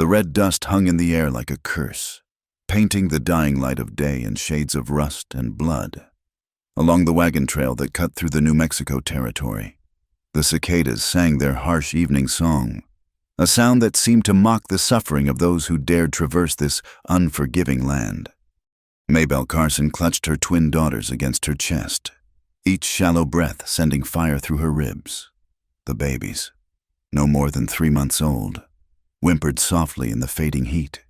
The red dust hung in the air like a curse, painting the dying light of day in shades of rust and blood. Along the wagon trail that cut through the New Mexico territory, the cicadas sang their harsh evening song, a sound that seemed to mock the suffering of those who dared traverse this unforgiving land. Maybelle Carson clutched her twin daughters against her chest, each shallow breath sending fire through her ribs. The babies, no more than 3 months old, whimpered softly in the fading heat.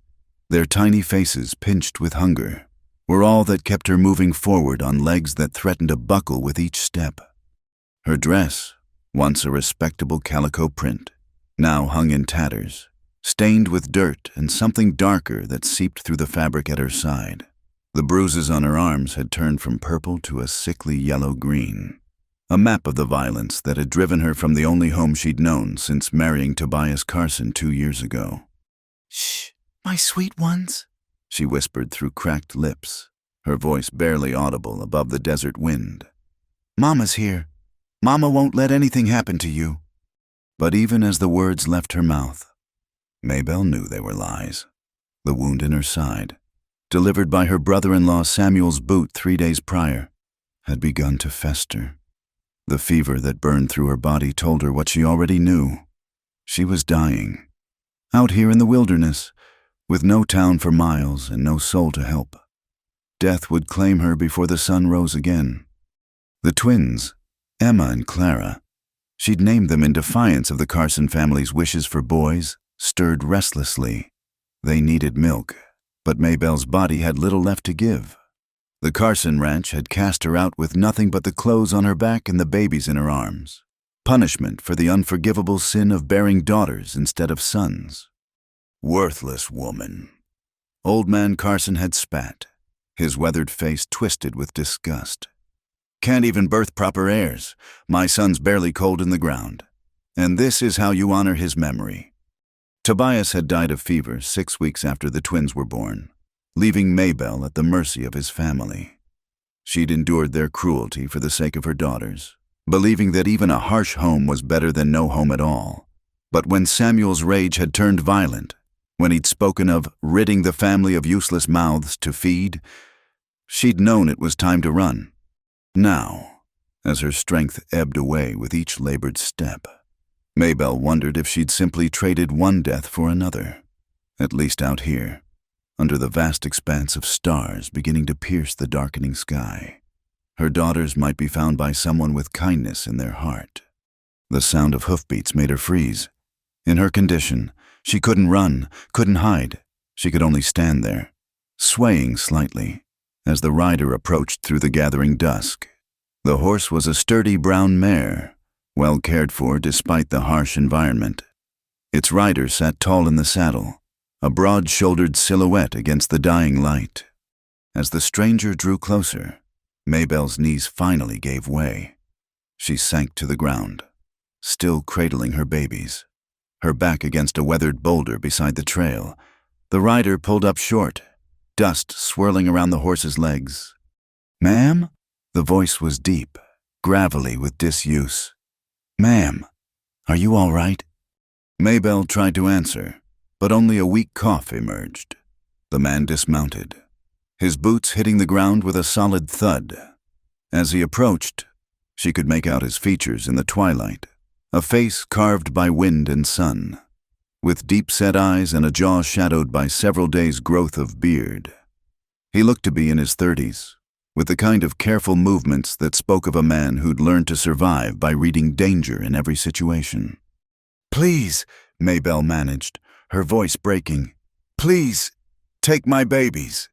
Their tiny faces, pinched with hunger, were all that kept her moving forward on legs that threatened to buckle with each step. Her dress, once a respectable calico print, now hung in tatters, stained with dirt and something darker that seeped through the fabric at her side. The bruises on her arms had turned from purple to a sickly yellow-green, a map of the violence that had driven her from the only home she'd known since marrying Tobias Carson 2 years ago. "Shh, my sweet ones," she whispered through cracked lips, her voice barely audible above the desert wind. "Mama's here. Mama won't let anything happen to you." But even as the words left her mouth, Maybelle knew they were lies. The wound in her side, delivered by her brother-in-law Samuel's boot 3 days prior, had begun to fester. The fever that burned through her body told her what she already knew. She was dying, out here in the wilderness, with no town for miles and no soul to help. Death would claim her before the sun rose again. The twins, Emma and Clara, she'd named them in defiance of the Carson family's wishes for boys, stirred restlessly. They needed milk, but Maybelle's body had little left to give. The Carson ranch had cast her out with nothing but the clothes on her back and the babies in her arms, punishment for the unforgivable sin of bearing daughters instead of sons. Worthless woman. Old Man Carson had spat, his weathered face twisted with disgust. Can't even birth proper heirs. My son's barely cold in the ground. And this is how you honor his memory. Tobias had died of fever 6 weeks after the twins were born, leaving Maybelle at the mercy of his family. She'd endured their cruelty for the sake of her daughters, believing that even a harsh home was better than no home at all. But when Samuel's rage had turned violent, when he'd spoken of ridding the family of useless mouths to feed, she'd known it was time to run. Now, as her strength ebbed away with each labored step, Maybelle wondered if she'd simply traded one death for another, at least out here, under the vast expanse of stars beginning to pierce the darkening sky. Her daughters might be found by someone with kindness in their heart. The sound of hoofbeats made her freeze. In her condition, she couldn't run, couldn't hide. She could only stand there, swaying slightly, as the rider approached through the gathering dusk. The horse was a sturdy brown mare, well cared for despite the harsh environment. Its rider sat tall in the saddle, a broad-shouldered silhouette against the dying light. As the stranger drew closer, Maybelle's knees finally gave way. She sank to the ground, still cradling her babies, her back against a weathered boulder beside the trail. The rider pulled up short, dust swirling around the horse's legs. "Ma'am?" The voice was deep, gravelly with disuse. "Ma'am, are you all right?" Maybelle tried to answer, but only a weak cough emerged. The man dismounted, his boots hitting the ground with a solid thud. As he approached, she could make out his features in the twilight, a face carved by wind and sun, with deep-set eyes and a jaw shadowed by several days' growth of beard. He looked to be in his 30s, with the kind of careful movements that spoke of a man who'd learned to survive by reading danger in every situation. "Please," Maybelle managed, her voice breaking. "Please, take my babies."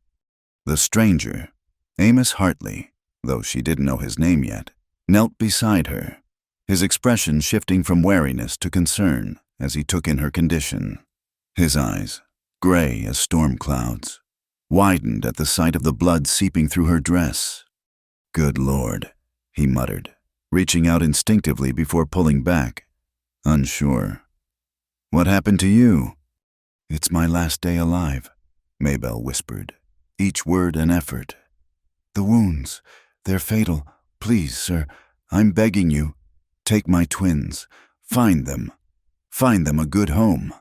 The stranger, Amos Hartley, though she didn't know his name yet, knelt beside her, his expression shifting from wariness to concern as he took in her condition. His eyes, gray as storm clouds, widened at the sight of the blood seeping through her dress. "Good Lord," he muttered, reaching out instinctively before pulling back, unsure. "What happened to you?" "It's my last day alive," Maybelle whispered, each word an effort. "The wounds, they're fatal. Please, sir, I'm begging you. Take my twins. Find them a good home."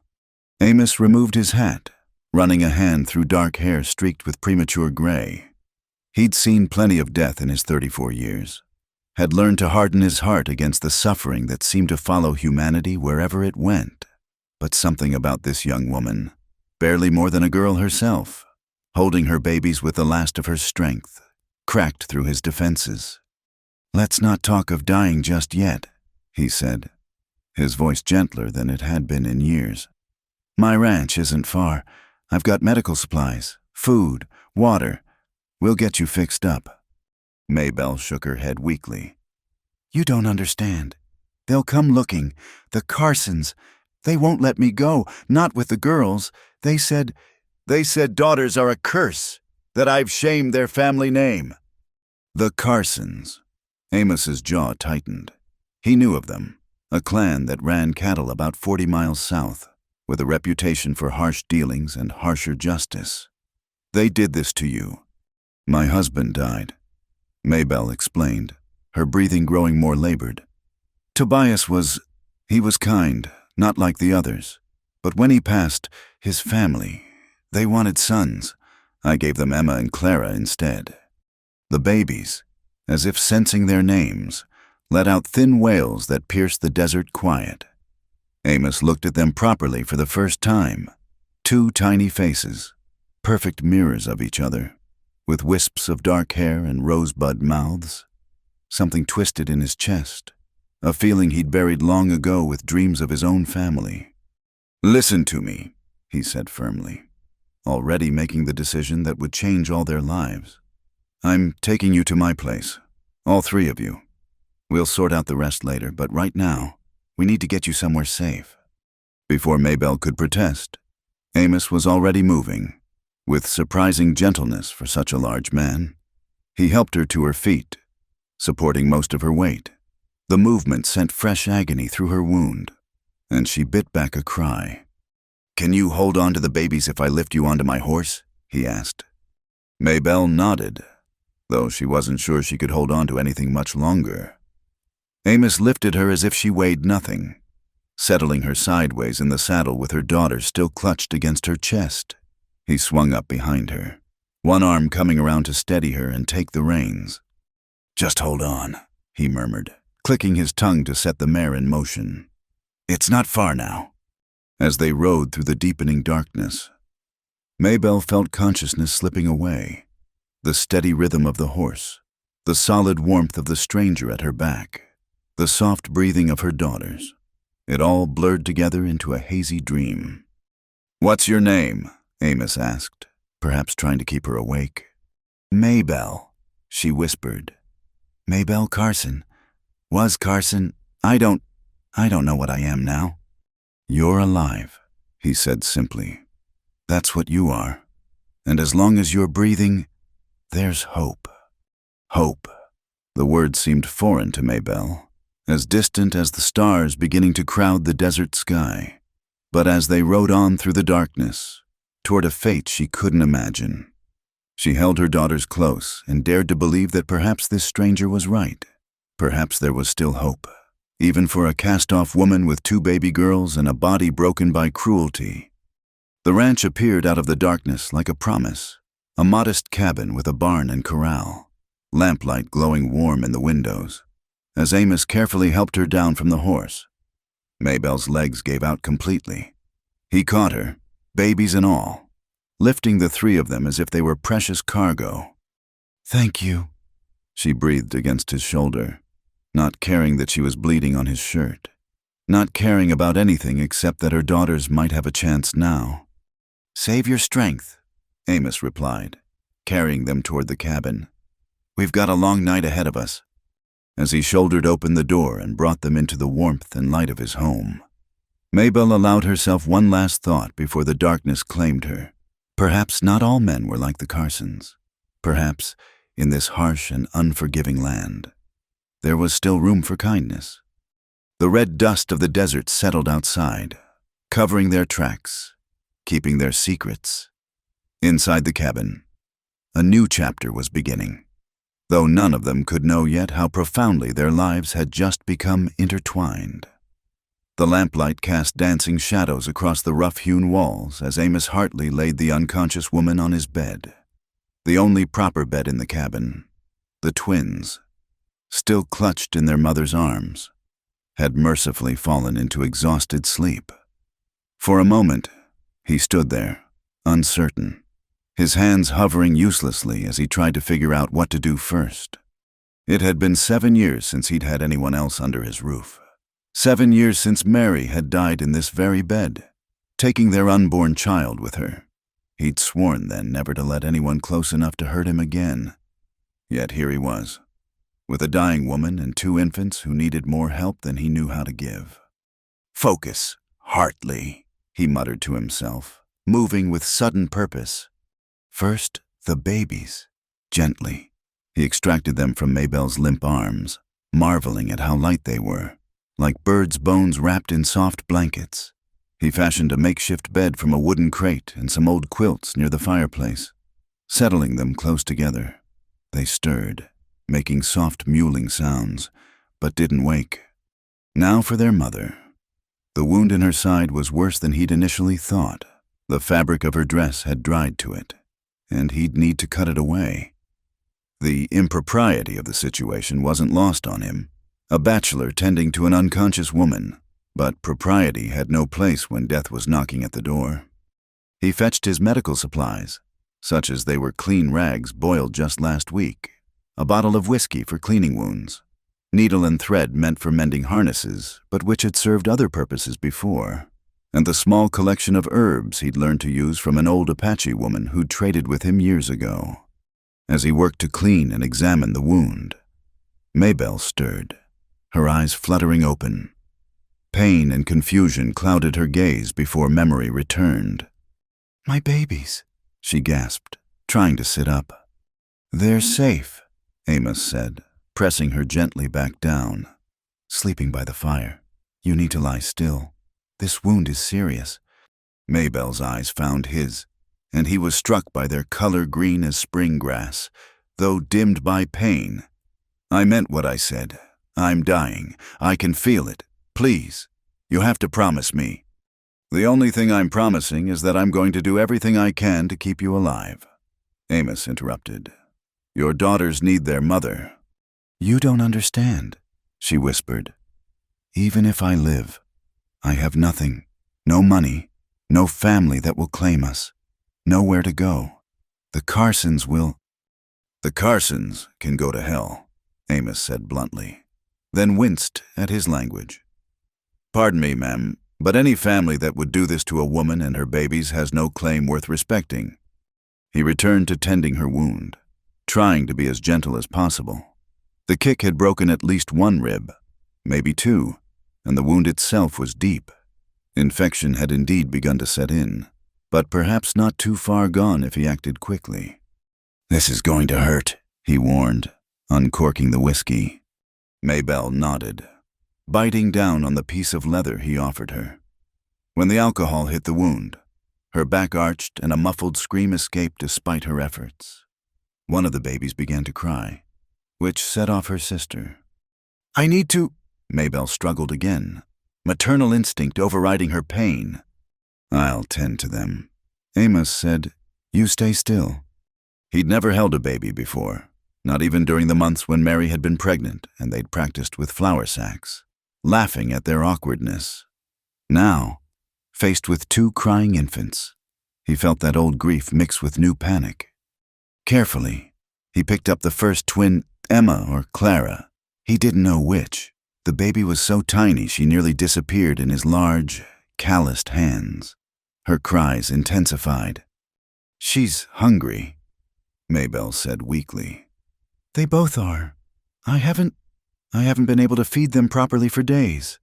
Amos removed his hat, running a hand through dark hair streaked with premature gray. He'd seen plenty of death in his 34 years, had learned to harden his heart against the suffering that seemed to follow humanity wherever it went. But something about this young woman, barely more than a girl herself, holding her babies with the last of her strength, cracked through his defenses. "Let's not talk of dying just yet," he said, his voice gentler than it had been in years. "My ranch isn't far. I've got medical supplies, food, water. We'll get you fixed up." Maybelle shook her head weakly. "You don't understand. They'll come looking. The Carsons. They won't let me go, not with the girls. They said daughters are a curse, that I've shamed their family name." The Carsons. Amos's jaw tightened. He knew of them, a clan that ran cattle about 40 miles south, with a reputation for harsh dealings and harsher justice. "They did this to you." "My husband died," Maybelle explained, her breathing growing more labored. "Tobias was kind, not like the others. But when he passed, his family, they wanted sons. I gave them Emma and Clara instead." The babies, as if sensing their names, let out thin wails that pierced the desert quiet. Amos looked at them properly for the first time. Two tiny faces, perfect mirrors of each other, with wisps of dark hair and rosebud mouths. Something twisted in his chest, a feeling he'd buried long ago with dreams of his own family. "Listen to me," he said firmly, already making the decision that would change all their lives. "I'm taking you to my place, all three of you. We'll sort out the rest later, but right now, we need to get you somewhere safe." Before Maybelle could protest, Amos was already moving, with surprising gentleness for such a large man. He helped her to her feet, supporting most of her weight. The movement sent fresh agony through her wound, and she bit back a cry. "Can you hold on to the babies if I lift you onto my horse?" he asked. Maybelle nodded, though she wasn't sure she could hold on to anything much longer. Amos lifted her as if she weighed nothing, settling her sideways in the saddle with her daughter still clutched against her chest. He swung up behind her, one arm coming around to steady her and take the reins. "Just hold on," he murmured, clicking his tongue to set the mare in motion. "It's not far now." As they rode through the deepening darkness, Maybelle felt consciousness slipping away, the steady rhythm of the horse, the solid warmth of the stranger at her back, the soft breathing of her daughters. It all blurred together into a hazy dream. "What's your name?" Amos asked, perhaps trying to keep her awake. "Maybelle," she whispered. "Maybelle Carson. Was Carson. I don't know what I am now." "You're alive," he said simply. "That's what you are. And as long as you're breathing, there's hope." Hope. The word seemed foreign to Maybelle, as distant as the stars beginning to crowd the desert sky. But as they rode on through the darkness, toward a fate she couldn't imagine, she held her daughters close and dared to believe that perhaps this stranger was right. Perhaps there was still hope, even for a cast-off woman with 2 baby girls and a body broken by cruelty. The ranch appeared out of the darkness like a promise, a modest cabin with a barn and corral, lamplight glowing warm in the windows. As Amos carefully helped her down from the horse, Maybelle's legs gave out completely. He caught her, babies and all, lifting the 3 of them as if they were precious cargo. "Thank you," she breathed against his shoulder, not caring that she was bleeding on his shirt, not caring about anything except that her daughters might have a chance now. "Save your strength," Amos replied, carrying them toward the cabin. "We've got a long night ahead of us." As he shouldered open the door and brought them into the warmth and light of his home, Maybelle allowed herself one last thought before the darkness claimed her. Perhaps not all men were like the Carsons. Perhaps, in this harsh and unforgiving land, there was still room for kindness. The red dust of the desert settled outside, covering their tracks, keeping their secrets. Inside the cabin, a new chapter was beginning, though none of them could know yet how profoundly their lives had just become intertwined. The lamplight cast dancing shadows across the rough-hewn walls as Amos Hartley laid the unconscious woman on his bed. The only proper bed in the cabin. The twins, still clutched in their mother's arms, had mercifully fallen into exhausted sleep. For a moment, he stood there, uncertain, his hands hovering uselessly as he tried to figure out what to do first. It had been 7 years since he'd had anyone else under his roof. 7 years since Mary had died in this very bed, taking their unborn child with her. He'd sworn then never to let anyone close enough to hurt him again. Yet here he was, with a dying woman and 2 infants who needed more help than he knew how to give. "Focus, Hartley," he muttered to himself, moving with sudden purpose. First, the babies. Gently, he extracted them from Maybelle's limp arms, marveling at how light they were, like birds' bones wrapped in soft blankets. He fashioned a makeshift bed from a wooden crate and some old quilts near the fireplace. Settling them close together, they stirred, making soft mewling sounds, but didn't wake. Now for their mother. The wound in her side was worse than he'd initially thought. The fabric of her dress had dried to it, and he'd need to cut it away. The impropriety of the situation wasn't lost on him. A bachelor tending to an unconscious woman, but propriety had no place when death was knocking at the door. He fetched his medical supplies, such as they were clean rags boiled just last week, a bottle of whiskey for cleaning wounds, needle and thread meant for mending harnesses, but which had served other purposes before, and the small collection of herbs he'd learned to use from an old Apache woman who'd traded with him years ago. As he worked to clean and examine the wound, Maybelle stirred, her eyes fluttering open. Pain and confusion clouded her gaze before memory returned. My babies, she gasped, trying to sit up. "They're safe," Amos said, pressing her gently back down. sleeping by the fire. You need to lie still. This wound is serious." Maybelle's eyes found his, and he was struck by their color green as spring grass, though dimmed by pain. "I meant what I said. I'm dying. I can feel it. Please, you have to promise me." "The only thing I'm promising is that I'm going to do everything I can to keep you alive," Amos interrupted. "Your daughters need their mother." "You don't understand," she whispered. "Even if I live, I have nothing, no money, no family that will claim us, nowhere to go. The Carsons will—" "The Carsons can go to hell," Amos said bluntly, then winced at his language. "Pardon me, ma'am, but any family that would do this to a woman and her babies has no claim worth respecting." He returned to tending her wound, trying to be as gentle as possible. The kick had broken at least one rib, maybe two, and the wound itself was deep. Infection had indeed begun to set in, but perhaps not too far gone if he acted quickly. "This is going to hurt," he warned, uncorking the whiskey. Maybelle nodded, biting down on the piece of leather he offered her. When the alcohol hit the wound, her back arched and a muffled scream escaped despite her efforts. One of the babies began to cry, which set off her sister. "I need to—" Maybelle struggled again, maternal instinct overriding her pain. "I'll tend to them," Amos said. "You stay still." He'd never held a baby before, not even during the months when Mary had been pregnant and they'd practiced with flour sacks, laughing at their awkwardness. Now, faced with two crying infants, he felt that old grief mix with new panic. Carefully, he picked up the first twin, Emma or Clara. He didn't know which. The baby was so tiny she nearly disappeared in his large, calloused hands. Her cries intensified. "She's hungry," Maybelle said weakly. "They both are. I haven't been able to feed them properly for days."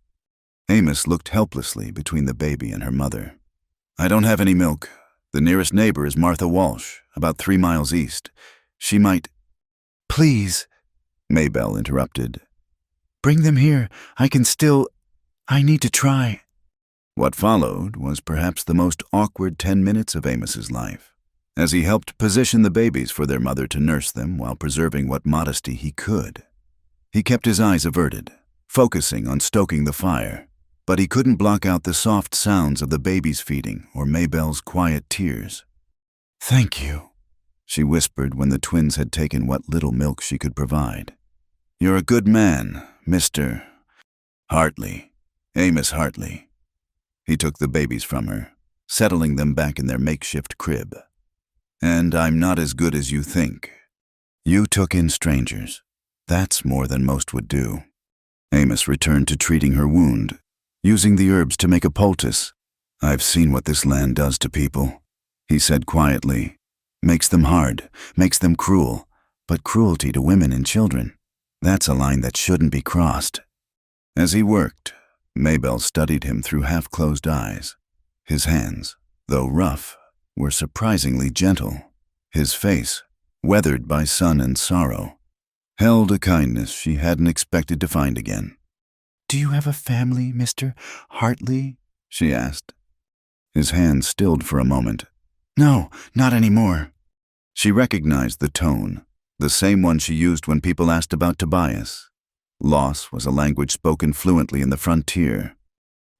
Amos looked helplessly between the baby and her mother. "I don't have any milk. The nearest neighbor is Martha Walsh, about 3 miles east. She might—" "Please," Maybelle interrupted. "Bring them here. I need to try." What followed was perhaps the most awkward 10 minutes of Amos's life, as he helped position the babies for their mother to nurse them while preserving what modesty he could. He kept his eyes averted, focusing on stoking the fire, but he couldn't block out the soft sounds of the babies feeding or Maybelle's quiet tears. Thank you. She whispered when the twins had taken what little milk she could provide. You're a good man, Mr. Hartley. Amos Hartley. He took the babies from her, settling them back in their makeshift crib. And I'm not as good as you think. You took in strangers. That's more than most would do. Amos returned to treating her wound, using the herbs to make a poultice. I've seen what this land does to people, he said quietly. Makes them hard, makes them cruel, but cruelty to women and children, that's a line that shouldn't be crossed. As he worked, Maybelle studied him through half-closed eyes. His hands, though rough, were surprisingly gentle. His face, weathered by sun and sorrow, held a kindness she hadn't expected to find again. Do you have a family, Mr. Hartley? She asked. His hand stilled for a moment. No, not anymore. She recognized the tone, the same one she used when people asked about Tobias. Loss was a language spoken fluently in the frontier.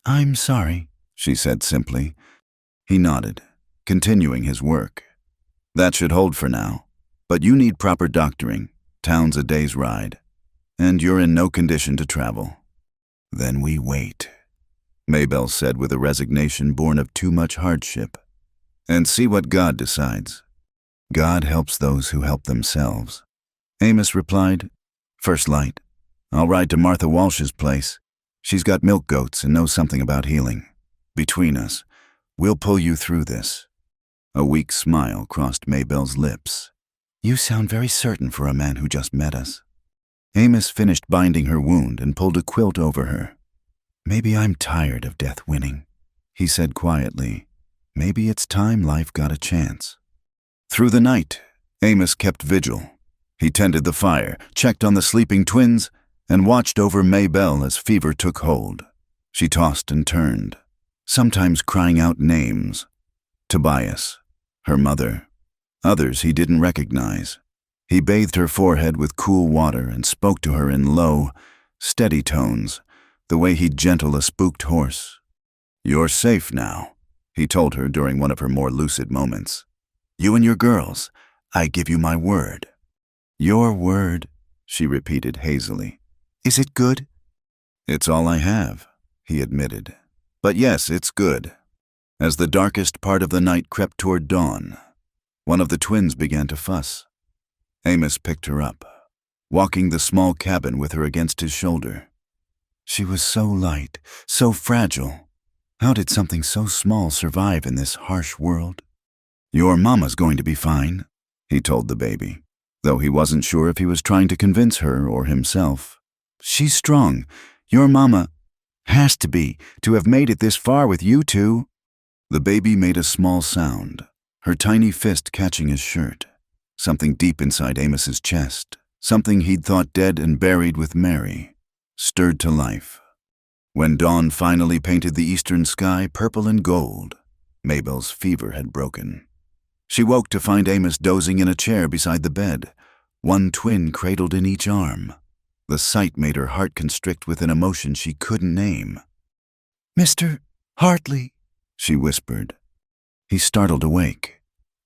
I'm sorry, she said simply. He nodded, continuing his work. That should hold for now, but you need proper doctoring. Town's a day's ride, and you're in no condition to travel. Then we wait, Maybelle said with a resignation born of too much hardship, and see what God decides. God helps those who help themselves. Amos replied, First light. I'll ride to Martha Walsh's place. She's got milk goats and knows something about healing. Between us, we'll pull you through this. A weak smile crossed Maybelle's lips. You sound very certain for a man who just met us. Amos finished binding her wound and pulled a quilt over her. Maybe I'm tired of death winning, he said quietly. Maybe it's time life got a chance. Through the night, Amos kept vigil. He tended the fire, checked on the sleeping twins, and watched over Maybelle as fever took hold. She tossed and turned, sometimes crying out names. Tobias, her mother, others he didn't recognize. He bathed her forehead with cool water and spoke to her in low, steady tones, the way he'd gentle a spooked horse. You're safe now, he told her during one of her more lucid moments. You and your girls, I give you my word. Your word, she repeated hazily. Is it good? It's all I have, he admitted. But yes, it's good. As the darkest part of the night crept toward dawn, one of the twins began to fuss. Amos picked her up, walking the small cabin with her against his shoulder. She was so light, so fragile. How did something so small survive in this harsh world? Your mama's going to be fine, he told the baby, though he wasn't sure if he was trying to convince her or himself. She's strong. Your mama has to have made it this far with you two. The baby made a small sound, her tiny fist catching his shirt. Something deep inside Amos's chest, something he'd thought dead and buried with Mary, stirred to life. When dawn finally painted the eastern sky purple and gold, Maybelle's fever had broken. She woke to find Amos dozing in a chair beside the bed, one twin cradled in each arm. The sight made her heart constrict with an emotion she couldn't name. Mr. Hartley, she whispered. He startled awake,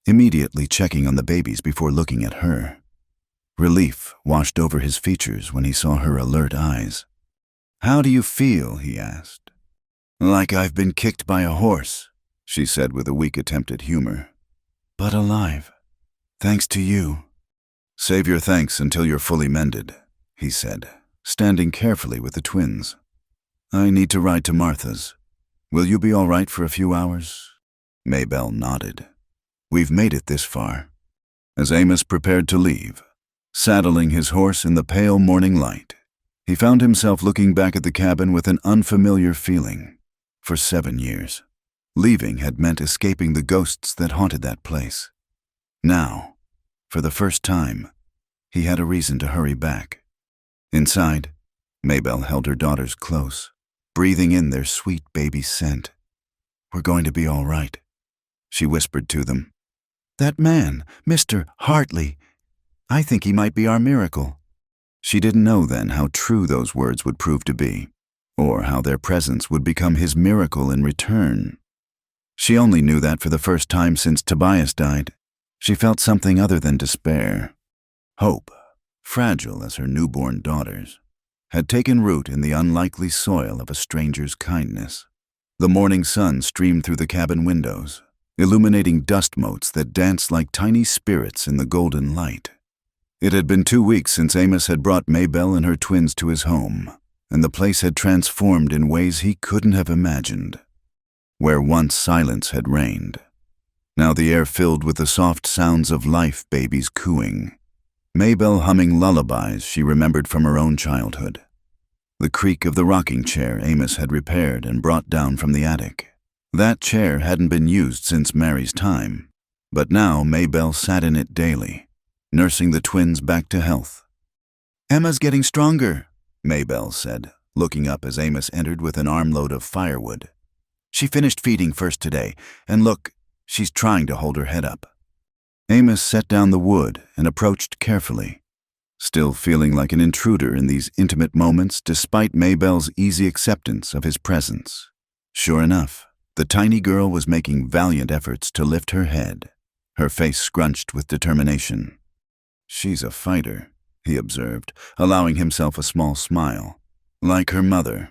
immediately checking on the babies before looking at her. Relief washed over his features when he saw her alert eyes. How do you feel? He asked. Like I've been kicked by a horse, she said with a weak attempt at humor. But alive, thanks to you. Save your thanks until you're fully mended, he said, standing carefully with the twins. I need to ride to Martha's. Will you be all right for a few hours? Maybelle nodded. We've made it this far. As Amos prepared to leave, saddling his horse in the pale morning light, he found himself looking back at the cabin with an unfamiliar feeling. For 7 years, leaving had meant escaping the ghosts that haunted that place. Now, for the first time, he had a reason to hurry back. Inside, Maybelle held her daughters close, breathing in their sweet baby scent. We're going to be all right, she whispered to them. That man, Mr. Hartley, I think he might be our miracle. She didn't know then how true those words would prove to be, or how their presence would become his miracle in return. She only knew that for the first time since Tobias died. She felt something other than despair. Hope, fragile as her newborn daughter's, had taken root in the unlikely soil of a stranger's kindness. The morning sun streamed through the cabin windows, illuminating dust motes that danced like tiny spirits in the golden light. It had been 2 weeks since Amos had brought Maybelle and her twins to his home, and the place had transformed in ways he couldn't have imagined. Where once silence had reigned, now the air filled with the soft sounds of life babies cooing, Maybelle humming lullabies she remembered from her own childhood. The creak of the rocking chair Amos had repaired and brought down from the attic. That chair hadn't been used since Mary's time, but now Maybelle sat in it daily, nursing the twins back to health. "Emma's getting stronger," Maybelle said, looking up as Amos entered with an armload of firewood. "She finished feeding first today, and look, she's trying to hold her head up." Amos set down the wood and approached carefully, still feeling like an intruder in these intimate moments despite Maybelle's easy acceptance of his presence. Sure enough, the tiny girl was making valiant efforts to lift her head, her face scrunched with determination. "She's a fighter," he observed, allowing himself a small smile. "Like her mother."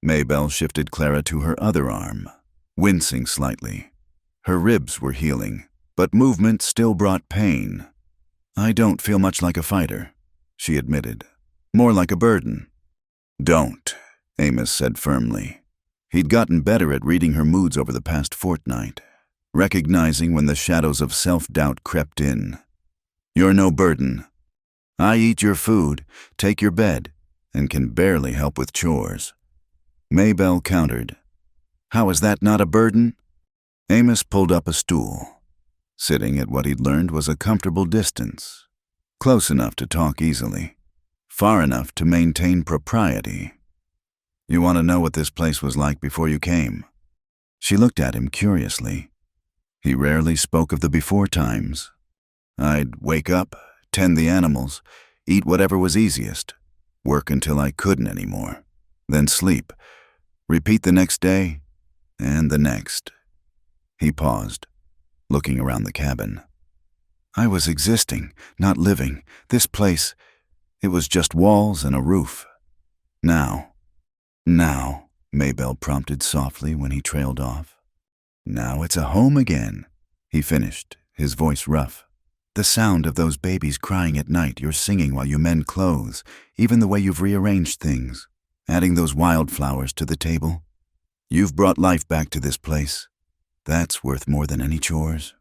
Maybelle shifted Clara to her other arm, wincing slightly. Her ribs were healing, but movement still brought pain. "I don't feel much like a fighter," she admitted. "More like a burden." "Don't," Amos said firmly. He'd gotten better at reading her moods over the past fortnight, recognizing when the shadows of self-doubt crept in. "You're no burden. I eat your food, take your bed, and can barely help with chores." Maybelle countered. "How is that not a burden?" Amos pulled up a stool. Sitting at what he'd learned was a comfortable distance, close enough to talk easily, far enough to maintain propriety. "You want to know what this place was like before you came?" She looked at him curiously. He rarely spoke of the before times. "I'd wake up, tend the animals, eat whatever was easiest, work until I couldn't anymore, then sleep, repeat the next day, and the next." He paused, looking around the cabin. "I was existing, not living. This place, it was just walls and a roof. Now, Maybelle prompted softly when he trailed off. "Now it's a home again," he finished, his voice rough. "The sound of those babies crying at night, your singing while you mend clothes, even the way you've rearranged things, adding those wildflowers to the table. You've brought life back to this place. That's worth more than any chores."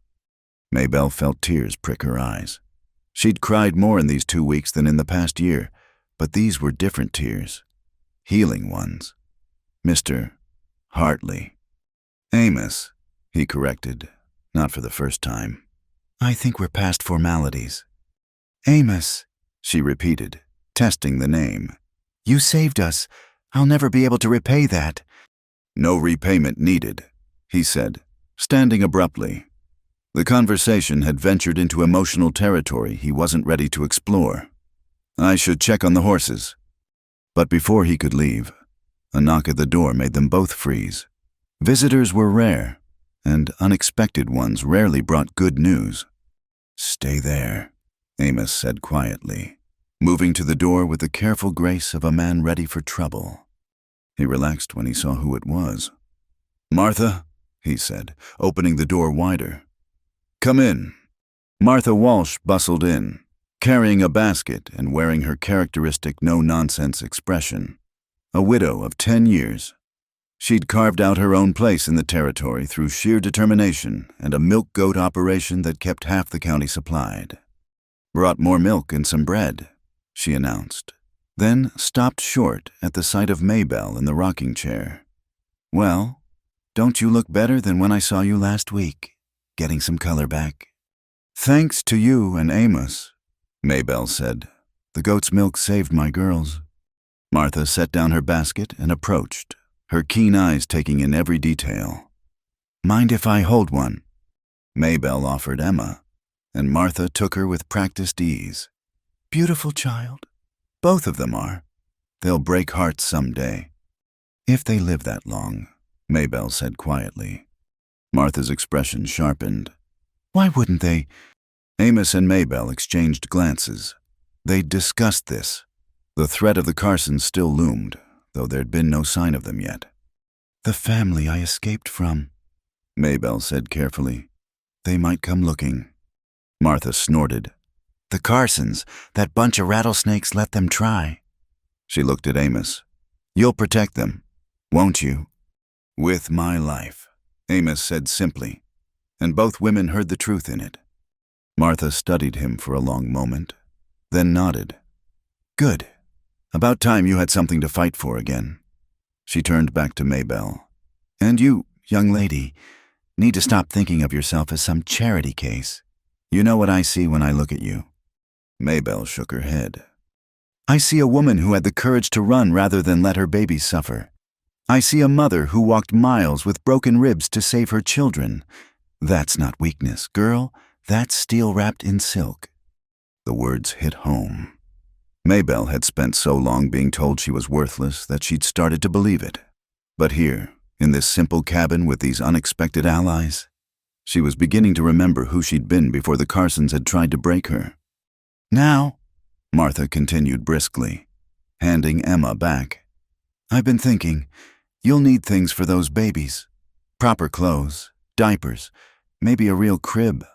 Maybelle felt tears prick her eyes. She'd cried more in these 2 weeks than in the past year, but these were different tears. Healing ones. "Mr. Hartley." "Amos," he corrected, not for the first time. "I think we're past formalities." "Amos," she repeated, testing the name. "You saved us. I'll never be able to repay that." "No repayment needed," he said, standing abruptly. The conversation had ventured into emotional territory he wasn't ready to explore. "I should check on the horses." But before he could leave, a knock at the door made them both freeze. Visitors were rare, and unexpected ones rarely brought good news. "Stay there," Amos said quietly, moving to the door with the careful grace of a man ready for trouble. He relaxed when he saw who it was. "Martha," he said, opening the door wider. "Come in." Martha Walsh bustled in, carrying a basket and wearing her characteristic no-nonsense expression. A widow of 10 years. She'd carved out her own place in the territory through sheer determination and a milk goat operation that kept half the county supplied. "Brought more milk and some bread," she announced, then stopped short at the sight of Maybelle in the rocking chair. "Well, don't you look better than when I saw you last week? Getting some color back." "Thanks to you and Amos," Maybelle said. "The goat's milk saved my girls." Martha set down her basket and approached, her keen eyes taking in every detail. "Mind if I hold one?" Maybelle offered Emma, and Martha took her with practiced ease. "Beautiful child. Both of them are. They'll break hearts someday." If they live that long, Maybelle said quietly. Martha's expression sharpened. Why wouldn't they? Amos and Maybelle exchanged glances. They'd discussed this. The threat of the Carsons still loomed, though there'd been no sign of them yet. The family I escaped from, Maybelle said carefully. They might come looking. Martha snorted. The Carsons, that bunch of rattlesnakes, let them try. She looked at Amos. You'll protect them, won't you? With my life, Amos said simply, and both women heard the truth in it. Martha studied him for a long moment, then nodded. Good. About time you had something to fight for again. She turned back to Maybelle. And you, young lady, need to stop thinking of yourself as some charity case. You know what I see when I look at you. Maybelle shook her head. I see a woman who had the courage to run rather than let her babies suffer. I see a mother who walked miles with broken ribs to save her children. That's not weakness, girl. That's steel wrapped in silk. The words hit home. Maybelle had spent so long being told she was worthless that she'd started to believe it. But here, in this simple cabin with these unexpected allies, she was beginning to remember who she'd been before the Carsons had tried to break her. Now, Martha continued briskly, handing Emma back. I've been thinking, you'll need things for those babies. Proper clothes, diapers, maybe a real crib.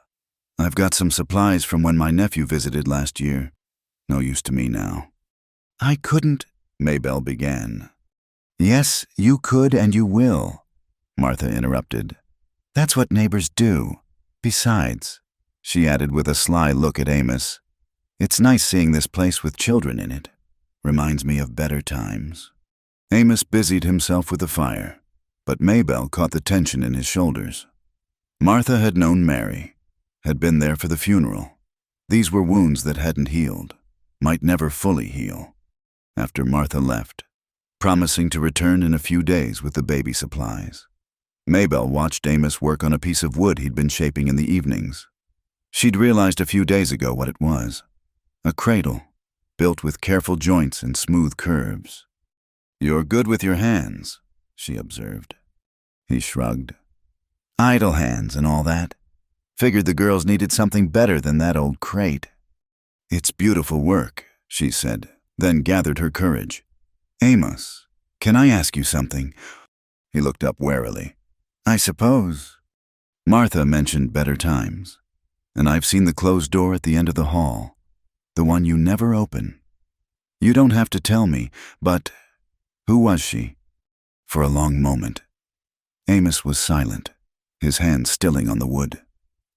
I've got some supplies from when my nephew visited last year. No use to me now. I couldn't, Maybelle began. Yes, you could and you will, Martha interrupted. That's what neighbors do. Besides, she added with a sly look at Amos, it's nice seeing this place with children in it. Reminds me of better times. Amos busied himself with the fire, but Maybelle caught the tension in his shoulders. Martha had known Mary, had been there for the funeral. These were wounds that hadn't healed, might never fully heal. After Martha left, promising to return in a few days with the baby supplies, Maybelle watched Amos work on a piece of wood he'd been shaping in the evenings. She'd realized a few days ago what it was. A cradle, built with careful joints and smooth curves. You're good with your hands, she observed. He shrugged. Idle hands and all that. Figured the girls needed something better than that old crate. It's beautiful work, she said, then gathered her courage. Amos, can I ask you something? He looked up warily. I suppose. Martha mentioned better times, and I've seen the closed door at the end of the hall. The one you never open. You don't have to tell me, but who was she? For a long moment, Amos was silent, his hand stilling on the wood.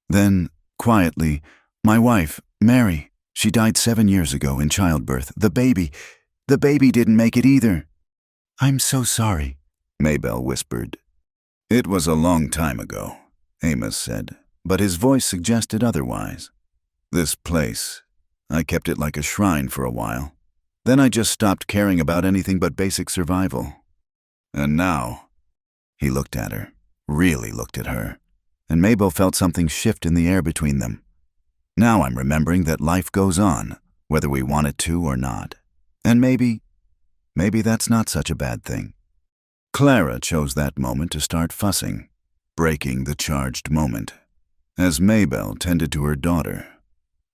Then, quietly, my wife, Mary, she died 7 years ago in childbirth. The baby didn't make it either. I'm so sorry, Maybelle whispered. It was a long time ago, Amos said, but his voice suggested otherwise. This place, I kept it like a shrine for a while. Then I just stopped caring about anything but basic survival. And now, he looked at her, really looked at her, and Maybelle felt something shift in the air between them. Now I'm remembering that life goes on, whether we want it to or not. And maybe that's not such a bad thing. Clara chose that moment to start fussing, breaking the charged moment, as Maybelle tended to her daughter.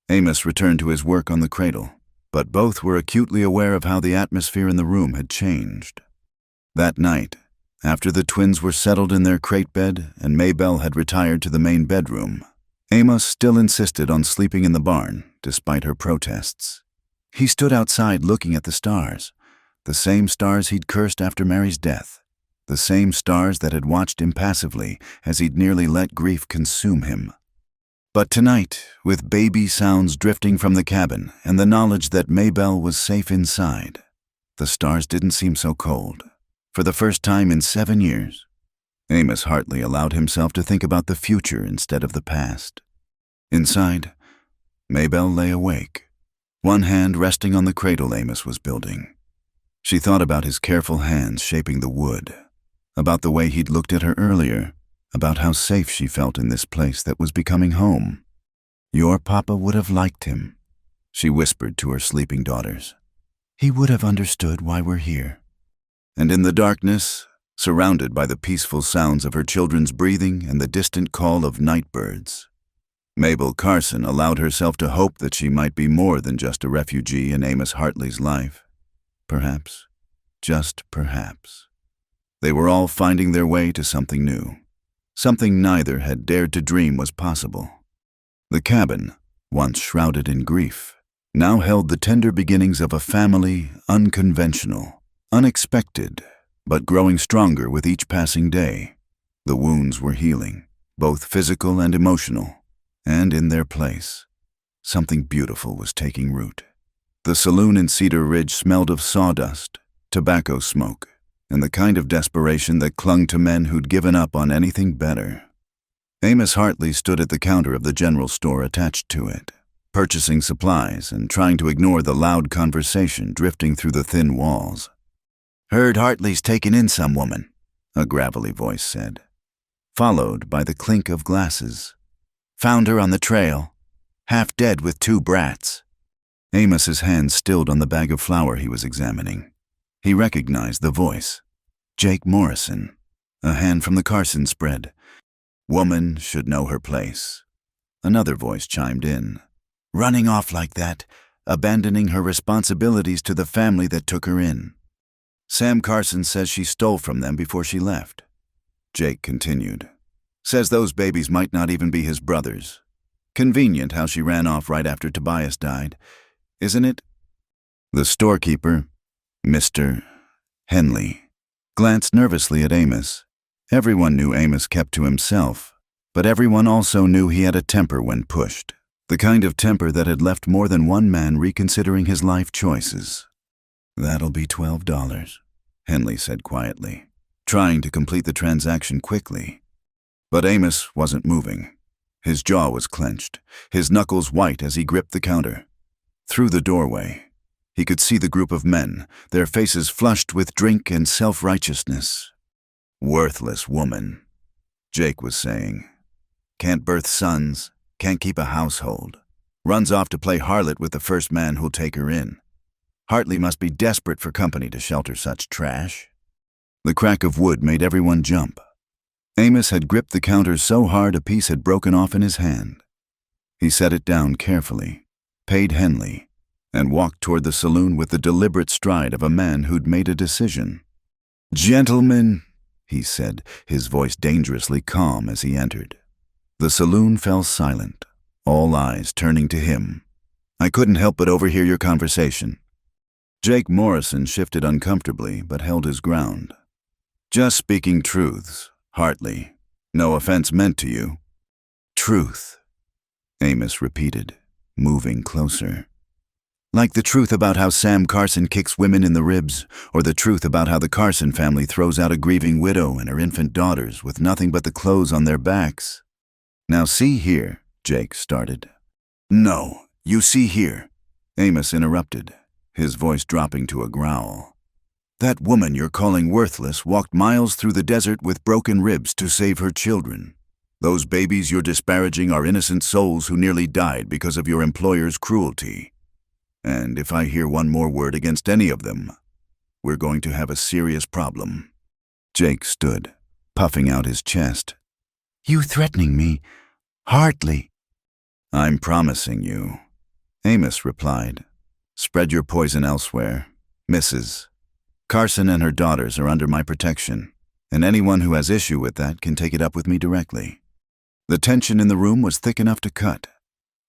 Amos returned to his work on the cradle, but both were acutely aware of how the atmosphere in the room had changed. That night, after the twins were settled in their crate bed and Maybelle had retired to the main bedroom, Amos still insisted on sleeping in the barn, despite her protests. He stood outside looking at the stars, the same stars he'd cursed after Mary's death, the same stars that had watched impassively as he'd nearly let grief consume him. But tonight, with baby sounds drifting from the cabin and the knowledge that Maybelle was safe inside, the stars didn't seem so cold. For the first time in 7 years, Amos Hartley allowed himself to think about the future instead of the past. Inside, Maybelle lay awake, one hand resting on the cradle Amos was building. She thought about his careful hands shaping the wood, about the way he'd looked at her earlier, about how safe she felt in this place that was becoming home. Your papa would have liked him, she whispered to her sleeping daughters. He would have understood why we're here. And in the darkness, surrounded by the peaceful sounds of her children's breathing and the distant call of night birds, Mabel Carson allowed herself to hope that she might be more than just a refugee in Amos Hartley's life. Perhaps, just perhaps, they were all finding their way to something new, something neither had dared to dream was possible. The cabin, once shrouded in grief, now held the tender beginnings of a family, unconventional, unexpected, but growing stronger with each passing day. The wounds were healing, both physical and emotional, and in their place, something beautiful was taking root. The saloon in Cedar Ridge smelled of sawdust, tobacco smoke, and the kind of desperation that clung to men who'd given up on anything better. Amos Hartley stood at the counter of the general store attached to it, purchasing supplies and trying to ignore the loud conversation drifting through the thin walls. "Heard Hartley's taken in some woman," a gravelly voice said, followed by the clink of glasses. "Found her on the trail, half dead with 2 brats." Amos's hand stilled on the bag of flour he was examining. He recognized the voice. Jake Morrison. A hand from the Carson spread. "Woman should know her place." Another voice chimed in. "Running off like that, abandoning her responsibilities to the family that took her in. Sam Carson says she stole from them before she left." Jake continued. "Says those babies might not even be his brothers. Convenient how she ran off right after Tobias died, isn't it?" The storekeeper, Mr. Henley, glanced nervously at Amos. Everyone knew Amos kept to himself, but everyone also knew he had a temper when pushed, the kind of temper that had left more than one man reconsidering his life choices. "That'll be $12, Henley said quietly, trying to complete the transaction quickly. But Amos wasn't moving. His jaw was clenched, his knuckles white as he gripped the counter. Through the doorway, he could see the group of men, their faces flushed with drink and self-righteousness. "Worthless woman," Jake was saying. "Can't birth sons, can't keep a household. Runs off to play harlot with the first man who'll take her in. Hartley must be desperate for company to shelter such trash." The crack of wood made everyone jump. Amos had gripped the counter so hard a piece had broken off in his hand. He set it down carefully, paid Henley, and walked toward the saloon with the deliberate stride of a man who'd made a decision. "Gentlemen," he said, his voice dangerously calm as he entered. The saloon fell silent, all eyes turning to him. "I couldn't help but overhear your conversation." Jake Morrison shifted uncomfortably but held his ground. "Just speaking truths, Hartley. No offense meant to you." "Truth," Amos repeated, moving closer. "Like the truth about how Sam Carson kicks women in the ribs, or the truth about how the Carson family throws out a grieving widow and her infant daughters with nothing but the clothes on their backs." "Now see here," Jake started. "No, you see here," Amos interrupted, his voice dropping to a growl. "That woman you're calling worthless walked miles through the desert with broken ribs to save her children. Those babies you're disparaging are innocent souls who nearly died because of your employer's cruelty. And if I hear one more word against any of them, we're going to have a serious problem." Jake stood, puffing out his chest. "You threatening me? Hartley." "I'm promising you," Amos replied. "Spread your poison elsewhere. Mrs. Carson and her daughters are under my protection, and anyone who has issue with that can take it up with me directly." The tension in the room was thick enough to cut.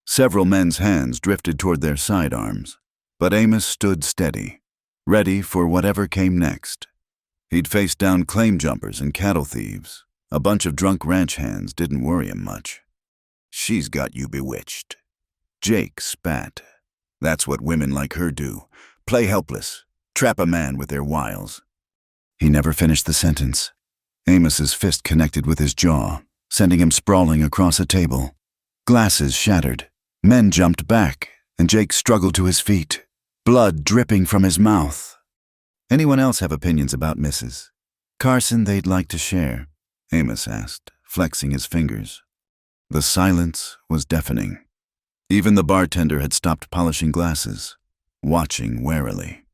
Several men's hands drifted toward their sidearms, but Amos stood steady, ready for whatever came next. He'd faced down claim jumpers and cattle thieves. A bunch of drunk ranch hands didn't worry him much. "She's got you bewitched." Jake spat. "That's what women like her do. Play helpless. Trap a man with their wiles." He never finished the sentence. Amos's fist connected with his jaw, sending him sprawling across a table. Glasses shattered. Men jumped back, and Jake struggled to his feet, blood dripping from his mouth. "Anyone else have opinions about Mrs. Carson they'd like to share?" Amos asked, flexing his fingers. The silence was deafening. Even the bartender had stopped polishing glasses, watching warily.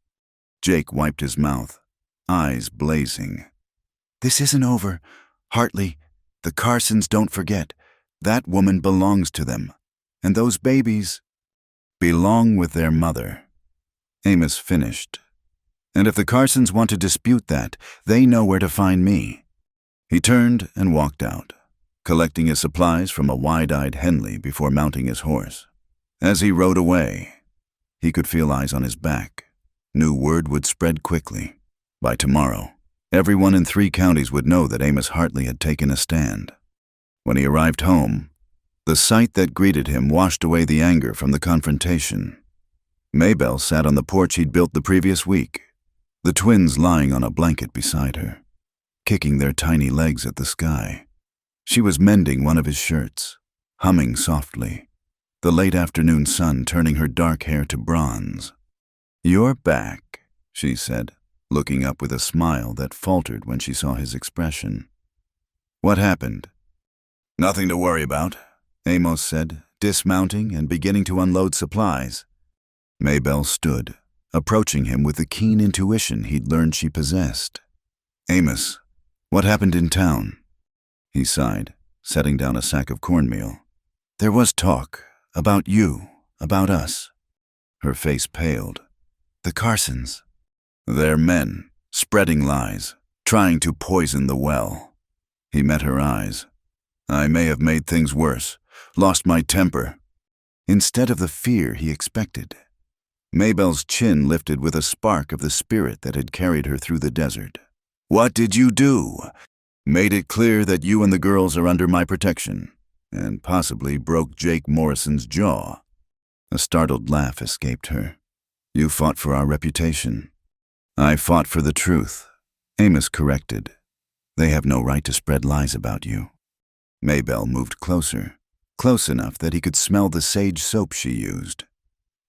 Jake wiped his mouth. eyes blazing. "This isn't over. Hartley, the Carsons don't forget. That woman belongs to them. And those babies belong with their mother." Amos finished. "And if the Carsons want to dispute that, they know where to find me." He turned and walked out, collecting his supplies from a wide-eyed Henley before mounting his horse. As he rode away, he could feel eyes on his back. New word would spread quickly. By tomorrow, everyone in 3 counties would know that Amos Hartley had taken a stand. When he arrived home, the sight that greeted him washed away the anger from the confrontation. Maybelle sat on the porch he'd built the previous week, the twins lying on a blanket beside her, kicking their tiny legs at the sky. She was mending one of his shirts, humming softly, the late afternoon sun turning her dark hair to bronze. "You're back," she said, looking up with a smile that faltered when she saw his expression. "What happened?" "Nothing to worry about," Amos said, dismounting and beginning to unload supplies. Maybelle stood, approaching him with the keen intuition he'd learned she possessed. "Amos, what happened in town?" He sighed, setting down a sack of cornmeal. "There was talk, about you, about us." Her face paled. "The Carsons." "They're men, spreading lies, trying to poison the well." He met her eyes. "I may have made things worse, lost my temper." Instead of the fear he expected, Maybelle's chin lifted with a spark of the spirit that had carried her through the desert. "What did you do?" "Made it clear that you and the girls are under my protection, and possibly broke Jake Morrison's jaw." A startled laugh escaped her. "You fought for our reputation." "I fought for the truth," Amos corrected. "They have no right to spread lies about you." Maybelle moved closer, close enough that he could smell the sage soap she used.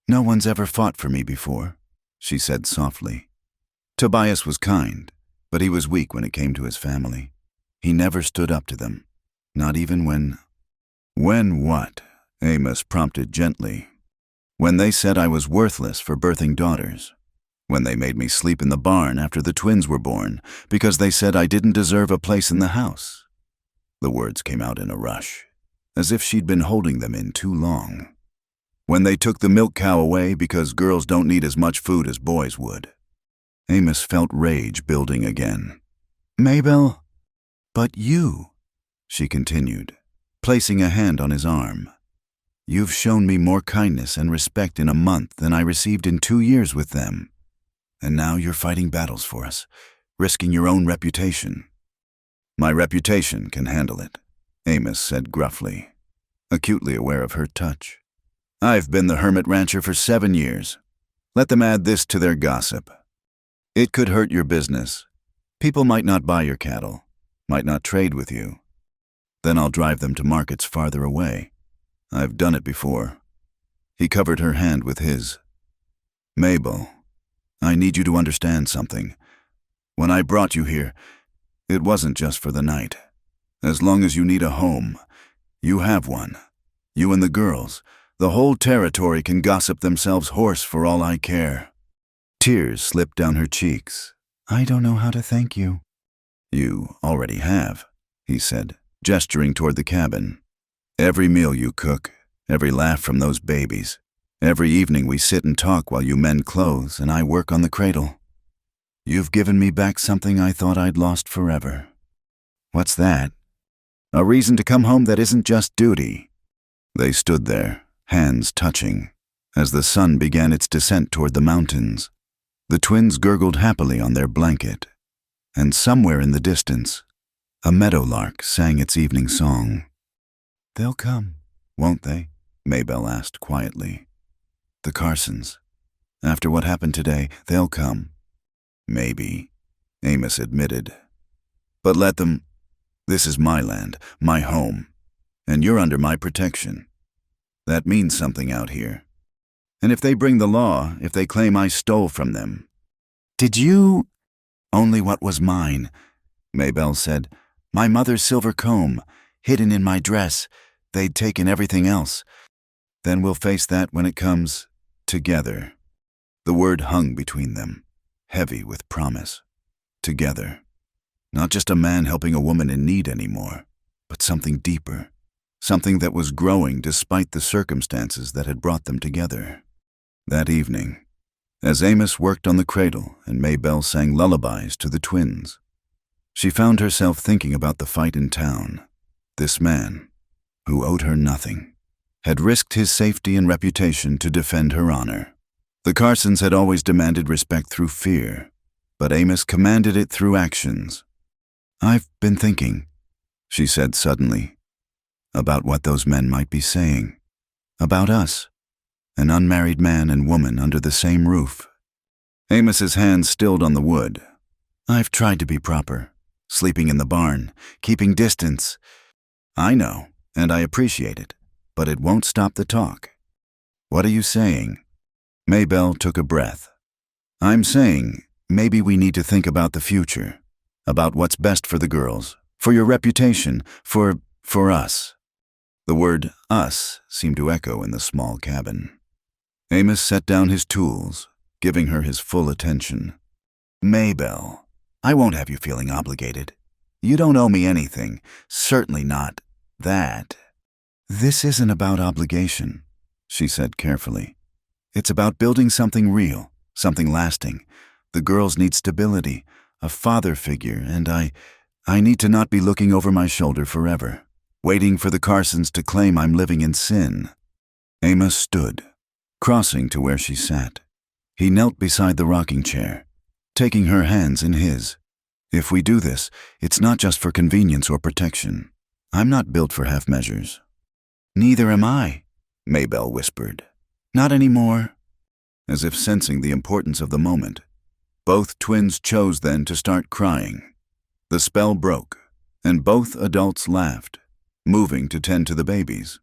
"No one's ever fought for me before," she said softly. "Tobias was kind, but he was weak when it came to his family. He never stood up to them, not even when—" "When what?" Amos prompted gently. "When they said I was worthless for birthing daughters. When they made me sleep in the barn after the twins were born because they said I didn't deserve a place in the house." The words came out in a rush, as if she'd been holding them in too long. "When they took the milk cow away because girls don't need as much food as boys would." Amos felt rage building again. "Maybelle, but you," she continued, placing a hand on his arm. "You've shown me more kindness and respect in a month than I received in 2 years with them. And now you're fighting battles for us, risking your own reputation." "My reputation can handle it," Amos said gruffly, acutely aware of her touch. "I've been the hermit rancher for 7 years. Let them add this to their gossip. It could hurt your business. People might not buy your cattle, might not trade with you. Then I'll drive them to markets farther away. I've done it before." He covered her hand with his. "Mabel, I need you to understand something. When I brought you here, it wasn't just for the night. As long as you need a home, you have one. You and the girls, the whole territory can gossip themselves hoarse for all I care." Tears slipped down her cheeks. "I don't know how to thank you." "You already have," he said, gesturing toward the cabin. "Every meal you cook, every laugh from those babies, every evening we sit and talk while you mend clothes and I work on the cradle. You've given me back something I thought I'd lost forever." "What's that?" "A reason to come home that isn't just duty." They stood there, hands touching, as the sun began its descent toward the mountains. The twins gurgled happily on their blanket, and somewhere in the distance, a meadowlark sang its evening song. "They'll come, won't they?" Maybelle asked quietly. "The Carsons. After what happened today, they'll come." "Maybe," Amos admitted. "But let them. This is my land, my home, and you're under my protection. That means something out here. And if they bring the law, if they claim I stole from them—" "Did you—" "Only what was mine," Maybelle said. "My mother's silver comb, hidden in my dress. They'd taken everything else. Then we'll face that when it comes together." The word hung between them, heavy with promise. together. Not just a man helping a woman in need anymore, but something deeper, something that was growing despite the circumstances that had brought them together. That evening, as Amos worked on the cradle and Maybelle sang lullabies to the twins, she found herself thinking about the fight in town. This man, who owed her nothing, had risked his safety and reputation to defend her honor. The Carsons had always demanded respect through fear, but Amos commanded it through actions. "I've been thinking," she said suddenly, "about what those men might be saying. About us, an unmarried man and woman under the same roof." Amos's hands stilled on the wood. "I've tried to be proper, sleeping in the barn, keeping distance. I know, and I appreciate it, but it won't stop the talk." "What are you saying?" Maybelle took a breath. "I'm saying maybe we need to think about the future, about what's best for the girls, for your reputation, for us." The word us seemed to echo in the small cabin. Amos set down his tools, giving her his full attention. "Maybelle, I won't have you feeling obligated. You don't owe me anything, certainly not that." "This isn't about obligation," she said carefully. "It's about building something real, something lasting. The girls need stability, a father figure, and I need to not be looking over my shoulder forever, waiting for the Carsons to claim I'm living in sin." Amos stood, crossing to where she sat. He knelt beside the rocking chair, taking her hands in his. "If we do this, it's not just for convenience or protection. I'm not built for half measures." "Neither am I," Maybelle whispered. "Not anymore." As if sensing the importance of the moment, both twins chose then to start crying. The spell broke, and both adults laughed, moving to tend to the babies.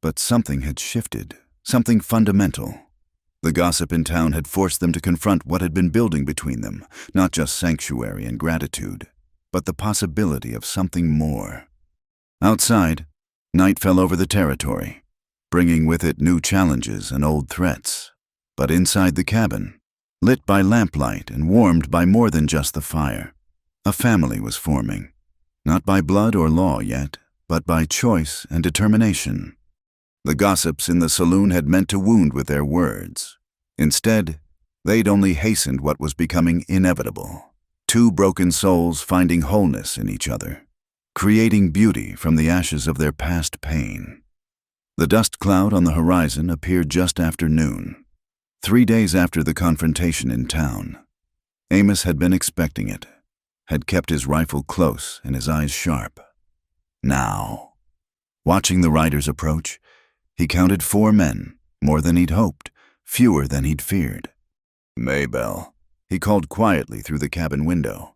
But something had shifted, something fundamental. The gossip in town had forced them to confront what had been building between them, not just sanctuary and gratitude, but the possibility of something more. Outside, night fell over the territory, bringing with it new challenges and old threats. But inside the cabin, lit by lamplight and warmed by more than just the fire, a family was forming, not by blood or law yet, but by choice and determination. The gossips in the saloon had meant to wound with their words. Instead, they'd only hastened what was becoming inevitable. Two broken souls finding wholeness in each other, creating beauty from the ashes of their past pain. The dust cloud on the horizon appeared just after noon. 3 days after the confrontation in town. Amos had been expecting it, had kept his rifle close and his eyes sharp. Now, watching the riders approach, he counted 4 men, more than he'd hoped, fewer than he'd feared. "Maybelle," he called quietly through the cabin window.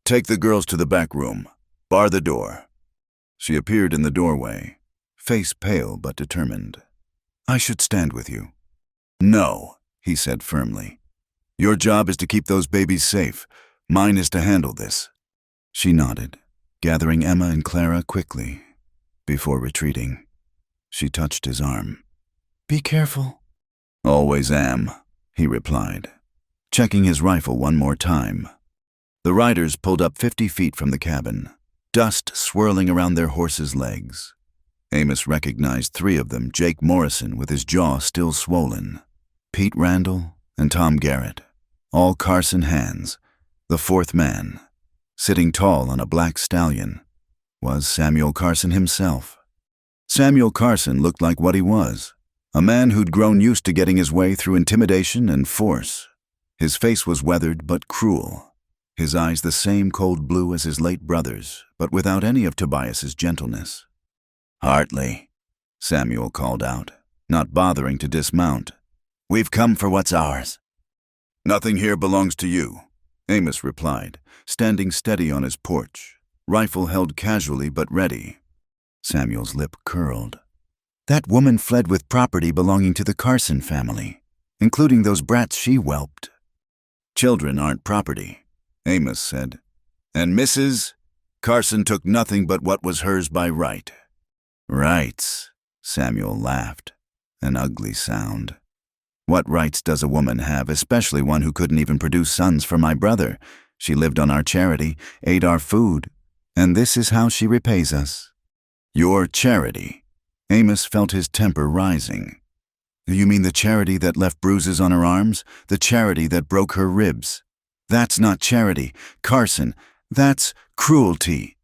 "Take the girls to the back room. Bar the door." She appeared in the doorway, face pale but determined. "I should stand with you." "No," he said firmly. "Your job is to keep those babies safe. Mine is to handle this." She nodded, gathering Emma and Clara quickly. Before retreating, she touched his arm. "Be careful." "Always am," he replied, checking his rifle one more time. The riders pulled up 50 feet from the cabin, dust swirling around their horses' legs. Amos recognized 3 of them, Jake Morrison with his jaw still swollen, Pete Randall, and Tom Garrett, all Carson hands. The 4th man, sitting tall on a black stallion, was Samuel Carson himself. Samuel Carson looked like what he was, a man who'd grown used to getting his way through intimidation and force. His face was weathered but cruel, his eyes the same cold blue as his late brother's, but without any of Tobias's gentleness. "Hartley," Samuel called out, not bothering to dismount. "We've come for what's ours." "Nothing here belongs to you," Amos replied, standing steady on his porch, rifle held casually but ready. Samuel's lip curled. "That woman fled with property belonging to the Carson family, including those brats she whelped." "Children aren't property," Amos said. "And Mrs. Carson took nothing but what was hers by right." "Rights," Samuel laughed, an ugly sound. "What rights does a woman have, especially one who couldn't even produce sons for my brother? She lived on our charity, ate our food, and this is how she repays us. Your charity. Amos felt his temper rising. You mean the charity that left bruises on her arms? The charity that broke her ribs? That's not charity, Carson. That's cruelty.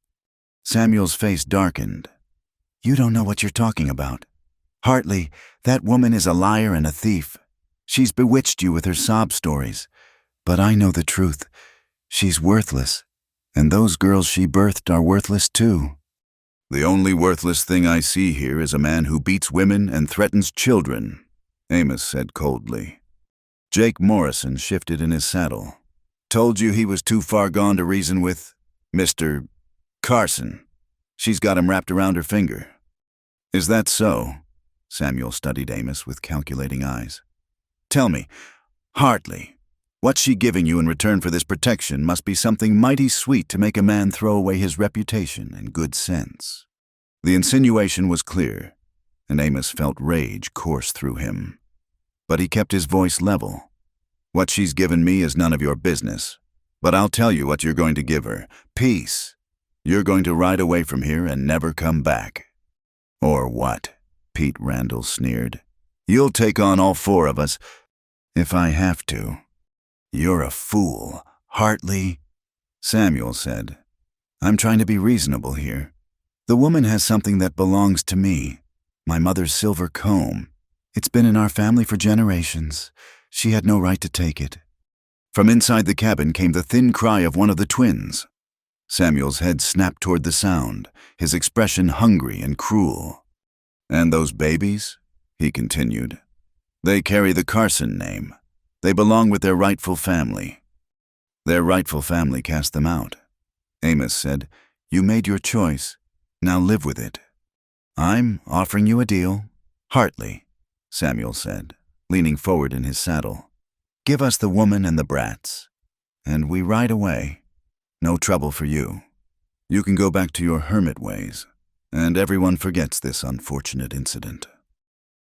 Samuel's face darkened. You don't know what you're talking about. Hartley, that woman is a liar and a thief. She's bewitched you with her sob stories. But I know the truth. She's worthless, and those girls she birthed are worthless too. The only worthless thing I see here is a man who beats women and threatens children, Amos said coldly. Jake Morrison shifted in his saddle. Told you he was too far gone to reason with? Mr. Carson. She's got him wrapped around her finger. Is that so? Samuel studied Amos with calculating eyes. Tell me, Hartley, what's she giving you in return for this protection must be something mighty sweet to make a man throw away his reputation and good sense. The insinuation was clear, and Amos felt rage course through him. But he kept his voice level. What she's given me is none of your business, but I'll tell you what you're going to give her. Peace. You're going to ride away from here and never come back. Or what? Pete Randall sneered. You'll take on all four of us, if I have to. You're a fool, Hartley, Samuel said. I'm trying to be reasonable here. The woman has something that belongs to me, my mother's silver comb. It's been in our family for generations. She had no right to take it. From inside the cabin came the thin cry of one of the twins. Samuel's head snapped toward the sound, his expression hungry and cruel. And those babies? He continued. They carry the Carson name. They belong with their rightful family. Their rightful family cast them out. Amos said, You made your choice. Now live with it. I'm offering you a deal. Hartley, Samuel said, leaning forward in his saddle. Give us the woman and the brats, and we ride away. No trouble for you. You can go back to your hermit ways, and everyone forgets this unfortunate incident.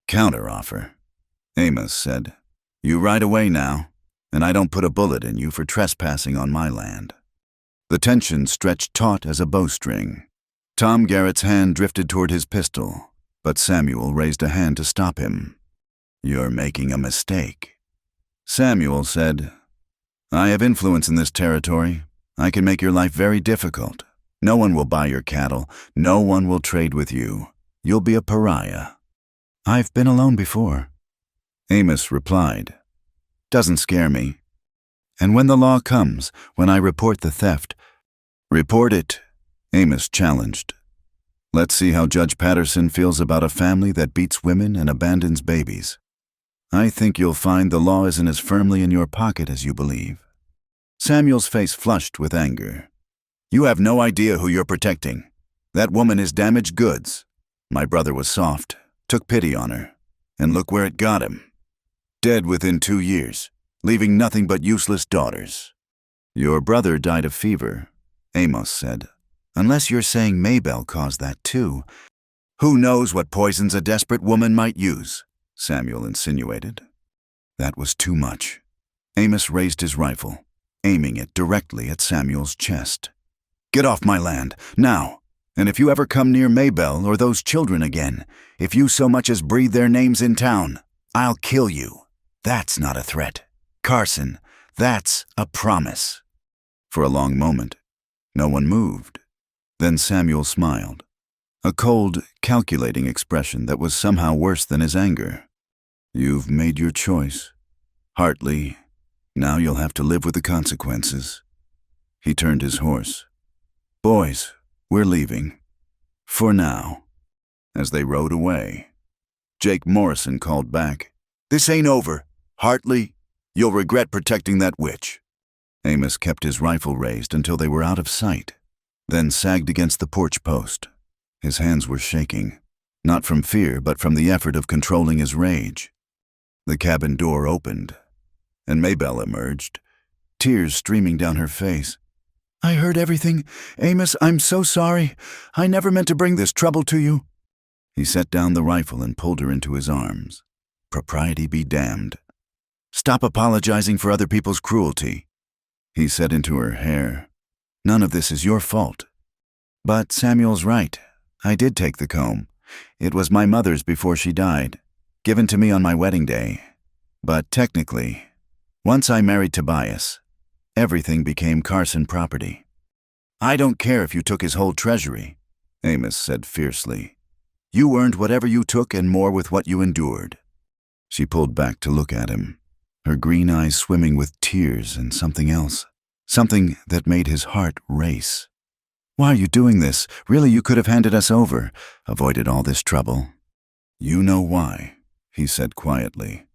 Counteroffer, Amos said. You ride away now, and I don't put a bullet in you for trespassing on my land. The tension stretched taut as a bowstring. Tom Garrett's hand drifted toward his pistol, but Samuel raised a hand to stop him. You're making a mistake. Samuel said, I have influence in this territory. I can make your life very difficult. No one will buy your cattle. No one will trade with you. You'll be a pariah. I've been alone before. Amos replied, Doesn't scare me. And when the law comes, when I report the theft, report it, Amos challenged. Let's see how Judge Patterson feels about a family that beats women and abandons babies. I think you'll find the law isn't as firmly in your pocket as you believe. Samuel's face flushed with anger. You have no idea who you're protecting. That woman is damaged goods. My brother was soft, took pity on her, and look where it got him. Dead within 2 years, leaving nothing but useless daughters. Your brother died of fever, Amos said. Unless you're saying Maybelle caused that too. Who knows what poisons a desperate woman might use, Samuel insinuated. That was too much. Amos raised his rifle, aiming it directly at Samuel's chest. Get off my land, now, and if you ever come near Maybelle or those children again, if you so much as breathe their names in town, I'll kill you. That's not a threat. Carson, that's a promise. For a long moment, no one moved. Then Samuel smiled, a cold, calculating expression that was somehow worse than his anger. You've made your choice. Hartley, now you'll have to live with the consequences. He turned his horse. Boys, we're leaving. For now. As they rode away, Jake Morrison called back, This ain't over. Hartley, you'll regret protecting that witch. Amos kept his rifle raised until they were out of sight, then sagged against the porch post. His hands were shaking, not from fear but from the effort of controlling his rage. The cabin door opened, and Maybelle emerged, tears streaming down her face. I heard everything. Amos, I'm so sorry. I never meant to bring this trouble to you. He set down the rifle and pulled her into his arms. Propriety be damned. Stop apologizing for other people's cruelty. he said into her hair. "None of this is your fault." "But Samuel's right. I did take the comb. It was my mother's before she died, given to me on my wedding day. But technically, once I married Tobias, everything became Carson property." "I don't care if you took his whole treasury," Amos said fiercely. "You earned whatever you took and more with what you endured." She pulled back to look at him, her green eyes swimming with tears and something else, something that made his heart race. "Why are you doing this? Really, you could have handed us over, avoided all this trouble." "You know why," he said quietly.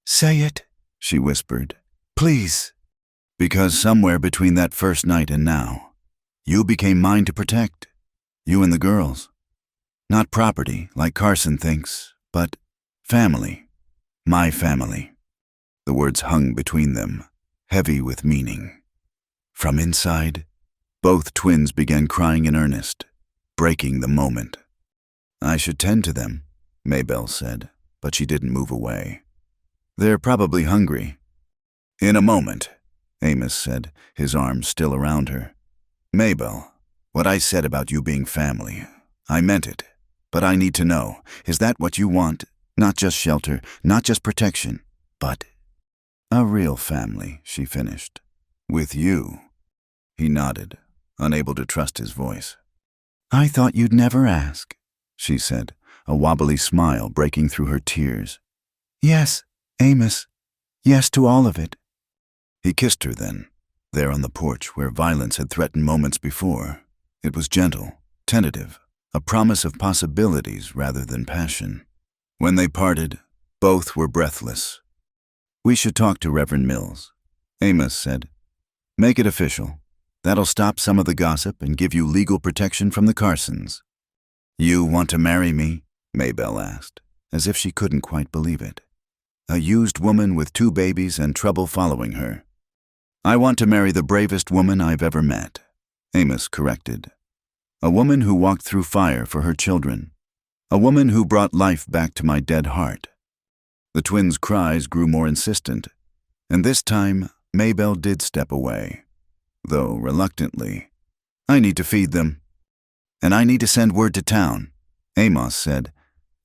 "Say it," she whispered. "please." "Because somewhere between that first night and now, you became mine to protect. You and the girls. Not property, like Carson thinks, but family. My family." The words hung between them, heavy with meaning. From inside, both twins began crying in earnest, breaking the moment. "I should tend to them," Maybelle said, but she didn't move away. "They're probably hungry." "In a moment," Amos said, his arms still around her. "Maybelle, what I said about you being family, I meant it. But I need to know, is that what you want? Not just shelter, not just protection, but a real family," she finished. "With you." He nodded, unable to trust his voice. "I thought you'd never ask," she said, a wobbly smile breaking through her tears. "Yes, Amos. Yes to all of it." He kissed her then, there on the porch where violence had threatened moments before. It was gentle, tentative, a promise of possibilities rather than passion. When they parted, both were breathless. "We should talk to Reverend Mills," Amos said. "Make it official. That'll stop some of the gossip and give you legal protection from the Carsons." "You want to marry me?" Maybelle asked, as if she couldn't quite believe it. A used woman with 2 babies and trouble following her. "I want to marry the bravest woman I've ever met," Amos corrected. "A woman who walked through fire for her children. A woman who brought life back to my dead heart." The twins' cries grew more insistent, and this time Maybelle did step away, though reluctantly. "I need to feed them. And I need to send word to town," Amos said.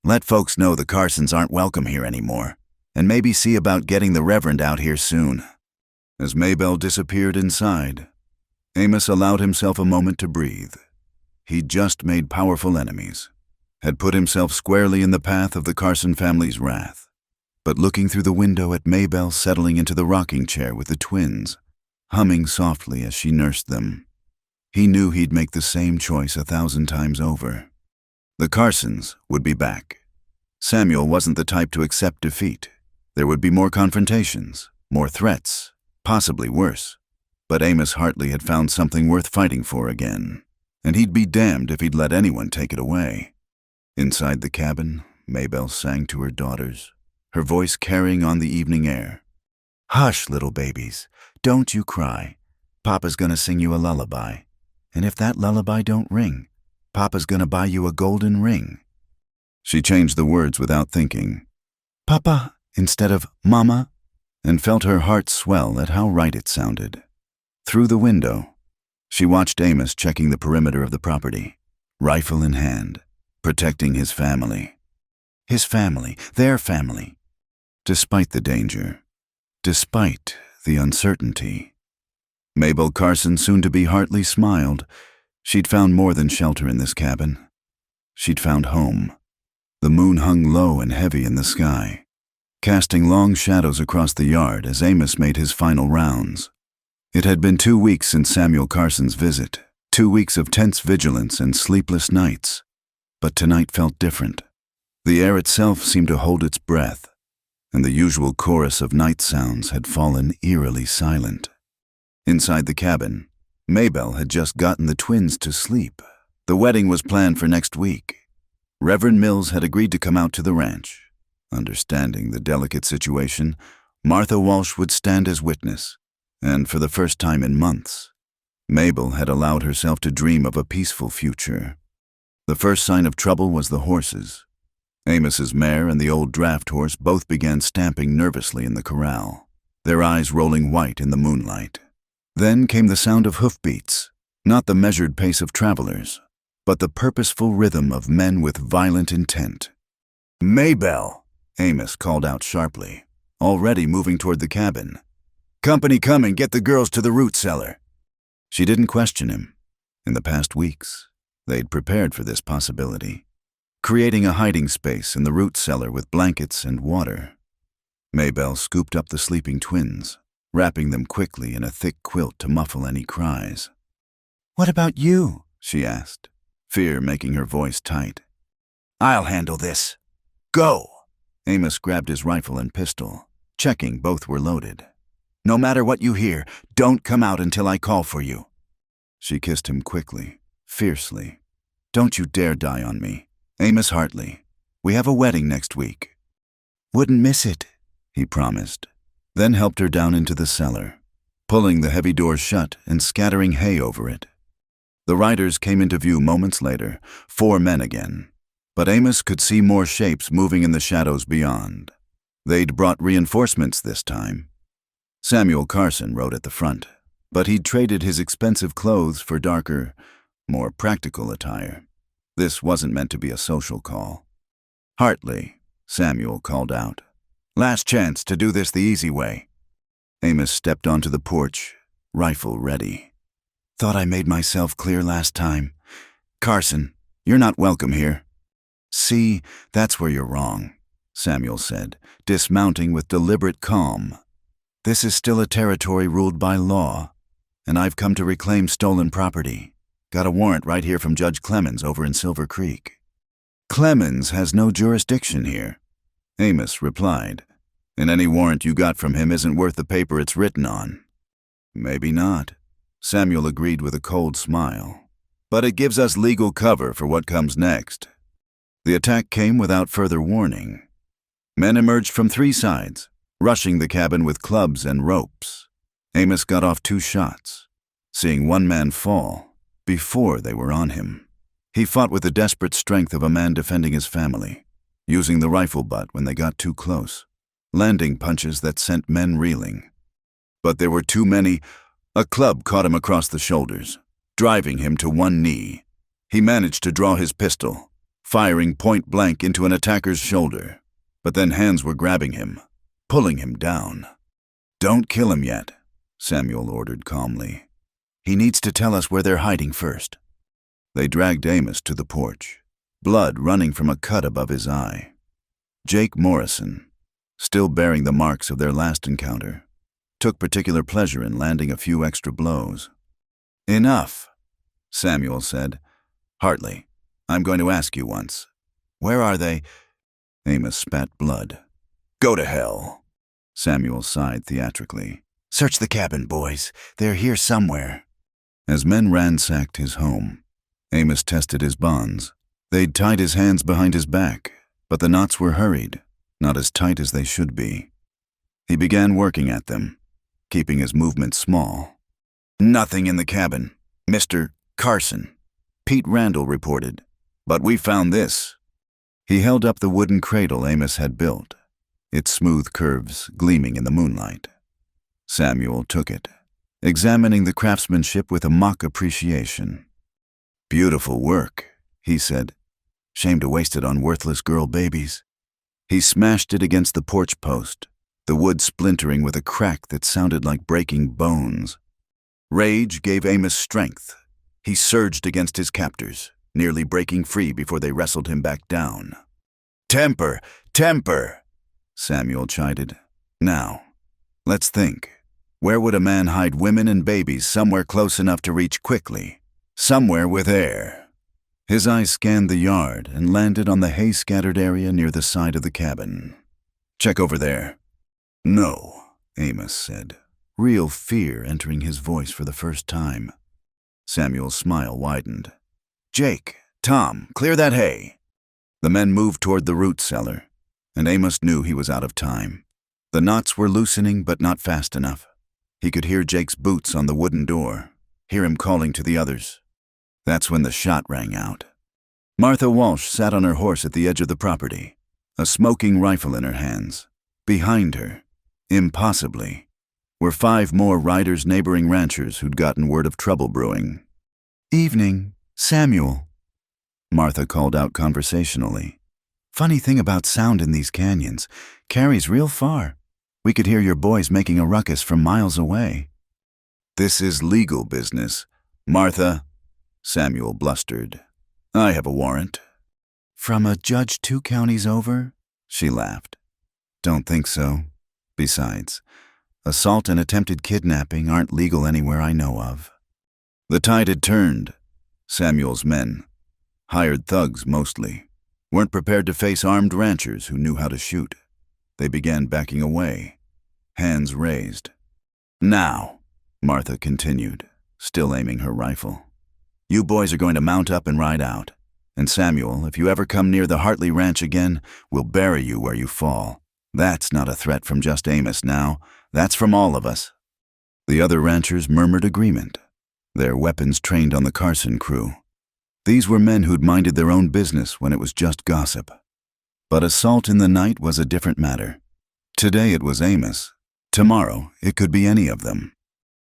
"Let folks know the Carsons aren't welcome here anymore, and maybe see about getting the Reverend out here soon." As Maybelle disappeared inside, Amos allowed himself a moment to breathe. He'd just made powerful enemies, had put himself squarely in the path of the Carson family's wrath. But looking through the window at Maybelle settling into the rocking chair with the twins, humming softly as she nursed them, he knew he'd make the same choice 1,000 times over. The Carsons would be back. Samuel wasn't the type to accept defeat. There would be more confrontations, more threats, possibly worse. But Amos Hartley had found something worth fighting for again, and he'd be damned if he'd let anyone take it away. Inside the cabin, Maybelle sang to her daughters, her voice carrying on the evening air. "Hush, little babies, don't you cry. Papa's gonna sing you a lullaby. And if that lullaby don't ring, Papa's gonna buy you a golden ring." She changed the words without thinking. "Papa," instead of "Mama," and felt her heart swell at how right it sounded. Through the window, she watched Amos checking the perimeter of the property, rifle in hand, protecting his family. His family, their family. Despite the danger, despite the uncertainty. Mabel Carson, soon to be Hartley, smiled. She'd found more than shelter in this cabin. She'd found home. The moon hung low and heavy in the sky, casting long shadows across the yard as Amos made his final rounds. It had been 2 weeks since Samuel Carson's visit, 2 weeks of tense vigilance and sleepless nights. But tonight felt different. The air itself seemed to hold its breath, and the usual chorus of night sounds had fallen eerily silent. Inside the cabin, Maybelle had just gotten the twins to sleep. The wedding was planned for next week. Reverend Mills had agreed to come out to the ranch. Understanding the delicate situation, Martha Walsh would stand as witness, and for the first time in months, Mabel had allowed herself to dream of a peaceful future. The first sign of trouble was the horses. Amos's mare and the old draft horse both began stamping nervously in the corral, their eyes rolling white in the moonlight. Then came the sound of hoofbeats, not the measured pace of travelers, but the purposeful rhythm of men with violent intent. "Maybelle!" Amos called out sharply, already moving toward the cabin. "Company coming, get the girls to the root cellar." She didn't question him. In the past weeks, they'd prepared for this possibility, creating a hiding space in the root cellar with blankets and water. Maybelle scooped up the sleeping twins, wrapping them quickly in a thick quilt to muffle any cries. "What about you?" she asked, fear making her voice tight. "I'll handle this. Go!" Amos grabbed his rifle and pistol, checking both were loaded. "No matter what you hear, don't come out until I call for you." She kissed him quickly, fiercely. "Don't you dare die on me. Amos Hartley. We have a wedding next week." "Wouldn't miss it," he promised, then helped her down into the cellar, pulling the heavy door shut and scattering hay over it. The riders came into view moments later, 4 men again, but Amos could see more shapes moving in the shadows beyond. They'd brought reinforcements this time. Samuel Carson rode at the front, but he'd traded his expensive clothes for darker, more practical attire. This wasn't meant to be a social call. "Hartley," Samuel called out. "Last chance to do this the easy way." Amos stepped onto the porch, rifle ready. "Thought I made myself clear last time. Carson, you're not welcome here." "See, that's where you're wrong," Samuel said, dismounting with deliberate calm. "This is still a territory ruled by law, and I've come to reclaim stolen property. Got a warrant right here from Judge Clemens over in Silver Creek." "Clemens has no jurisdiction here," Amos replied. "And any warrant you got from him isn't worth the paper it's written on." "Maybe not," Samuel agreed with a cold smile. "But it gives us legal cover for what comes next." The attack came without further warning. Men emerged from 3 sides, rushing the cabin with clubs and ropes. Amos got off 2 shots, seeing one man fall before they were on him. He fought with the desperate strength of a man defending his family, using the rifle butt when they got too close, landing punches that sent men reeling. But there were too many. A club caught him across the shoulders, driving him to one knee. He managed to draw his pistol, firing point blank into an attacker's shoulder, but then hands were grabbing him, pulling him down. "Don't kill him yet," Samuel ordered calmly. "He needs to tell us where they're hiding first." They dragged Amos to the porch, blood running from a cut above his eye. Jake Morrison, still bearing the marks of their last encounter, took particular pleasure in landing a few extra blows. "Enough," Samuel said. "Hartley, I'm going to ask you once. Where are they?" Amos spat blood. "Go to hell," Samuel sighed theatrically. "Search the cabin, boys. They're here somewhere." As men ransacked his home, Amos tested his bonds. They'd tied his hands behind his back, but the knots were hurried, not as tight as they should be. He began working at them, keeping his movements small. "Nothing in the cabin, Mr. Carson," Pete Randall reported. "But we found this." He held up the wooden cradle Amos had built, its smooth curves gleaming in the moonlight. Samuel took it, examining the craftsmanship with a mock appreciation. "Beautiful work," he said. "Shame to waste it on worthless girl babies." He smashed it against the porch post, the wood splintering with a crack that sounded like breaking bones. Rage gave Amos strength. He surged against his captors, nearly breaking free before they wrestled him back down. "Temper! Temper!" Samuel chided. "Now, let's think. Where would a man hide women and babies somewhere close enough to reach quickly? Somewhere with air." His eyes scanned the yard and landed on the hay-scattered area near the side of the cabin. "Check over there." "No," Amos said, real fear entering his voice for the first time. Samuel's smile widened. "Jake, Tom, clear that hay." The men moved toward the root cellar, and Amos knew he was out of time. The knots were loosening, but not fast enough. He could hear Jake's boots on the wooden door, hear him calling to the others. That's when the shot rang out. Martha Walsh sat on her horse at the edge of the property, a smoking rifle in her hands. Behind her, impossibly, were 5 more riders neighboring ranchers who'd gotten word of trouble brewing. "Evening, Samuel," Martha called out conversationally. "Funny thing about sound in these canyons. Carries real far. We could hear your boys making a ruckus from miles away." "This is legal business, Martha," Samuel blustered. "I have a warrant." "From a judge 2 counties over?" She laughed. "Don't think so. Besides, assault and attempted kidnapping aren't legal anywhere I know of." The tide had turned. Samuel's men, hired thugs mostly, weren't prepared to face armed ranchers who knew how to shoot. They began backing away, hands raised. "Now," Martha continued, still aiming her rifle, "you boys are going to mount up and ride out. And Samuel, if you ever come near the Hartley Ranch again, we'll bury you where you fall. That's not a threat from just Amos now. That's from all of us." The other ranchers murmured agreement, their weapons trained on the Carson crew. These were men who'd minded their own business when it was just gossip. But assault in the night was a different matter. Today it was Amos. Tomorrow it could be any of them.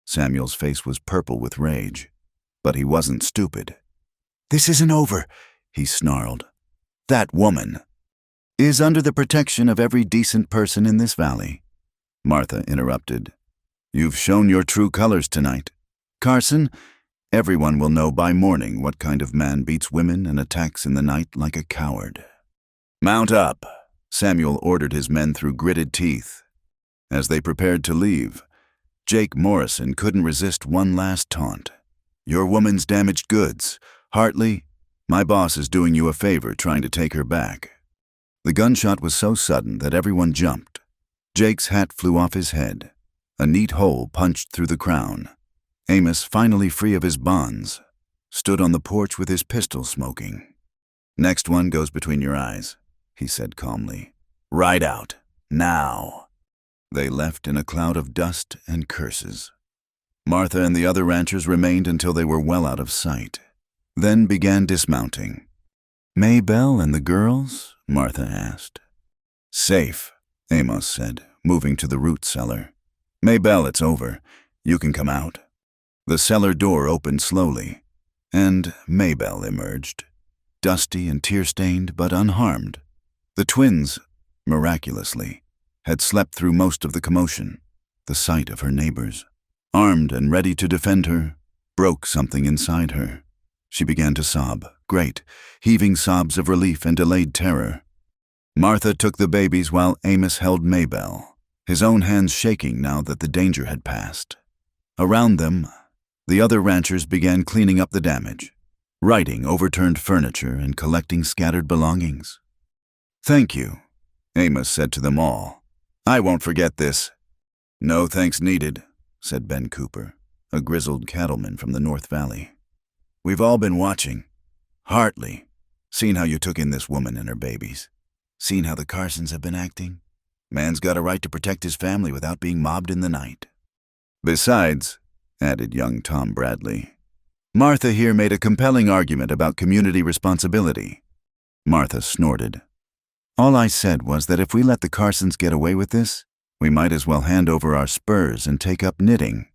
Samuel's face was purple with rage, but he wasn't stupid. "This isn't over," he snarled. "That woman is under the protection of every decent person in this valley," Martha interrupted. "You've shown your true colors tonight. Carson, everyone will know by morning what kind of man beats women and attacks in the night like a coward." "Mount up," Samuel ordered his men through gritted teeth. As they prepared to leave, Jake Morrison couldn't resist one last taunt. "Your woman's damaged goods. Hartley, my boss is doing you a favor trying to take her back." The gunshot was so sudden that everyone jumped. Jake's hat flew off his head. A neat hole punched through the crown. Amos, finally free of his bonds, stood on the porch with his pistol smoking. "Next one goes between your eyes," he said calmly. "Ride out, now." They left in a cloud of dust and curses. Martha and the other ranchers remained until they were well out of sight, then began dismounting. "Maybelle and the girls?" Martha asked. "Safe," Amos said, moving to the root cellar. "Maybelle, it's over. You can come out." The cellar door opened slowly, and Maybelle emerged, dusty and tear-stained but unharmed. The twins, miraculously, had slept through most of the commotion. The sight of her neighbors, armed and ready to defend her, broke something inside her. She began to sob, great, heaving sobs of relief and delayed terror. Martha took the babies while Amos held Maybelle, his own hands shaking now that the danger had passed. Around them, the other ranchers began cleaning up the damage, righting overturned furniture and collecting scattered belongings. "Thank you," Amos said to them all. "I won't forget this." "No thanks needed," said Ben Cooper, a grizzled cattleman from the North Valley. "We've all been watching. Hartley, seen how you took in this woman and her babies. Seen how the Carsons have been acting. Man's got a right to protect his family without being mobbed in the night. Besides," added young Tom Bradley, "Martha here made a compelling argument about community responsibility." Martha snorted. "All I said was that if we let the Carsons get away with this, we might as well hand over our spurs and take up knitting.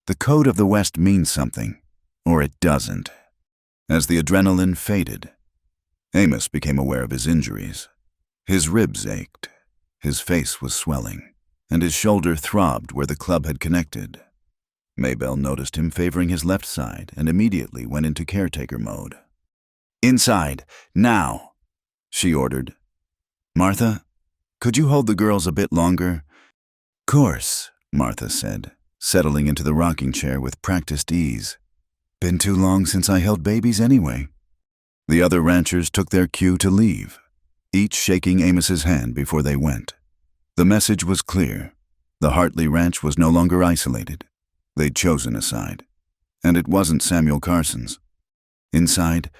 The code of the West means something, or it doesn't." As the adrenaline faded, Amos became aware of his injuries. His ribs ached, his face was swelling, and his shoulder throbbed where the club had connected. Maybelle noticed him favoring his left side and immediately went into caretaker mode. "Inside, now," she ordered. "Martha, could you hold the girls a bit longer?" "Course," Martha said, settling into the rocking chair with practiced ease. "Been too long since I held babies anyway." The other ranchers took their cue to leave, each shaking Amos's hand before they went. The message was clear. The Hartley Ranch was no longer isolated. They'd chosen a side, and it wasn't Samuel Carson's. Inside,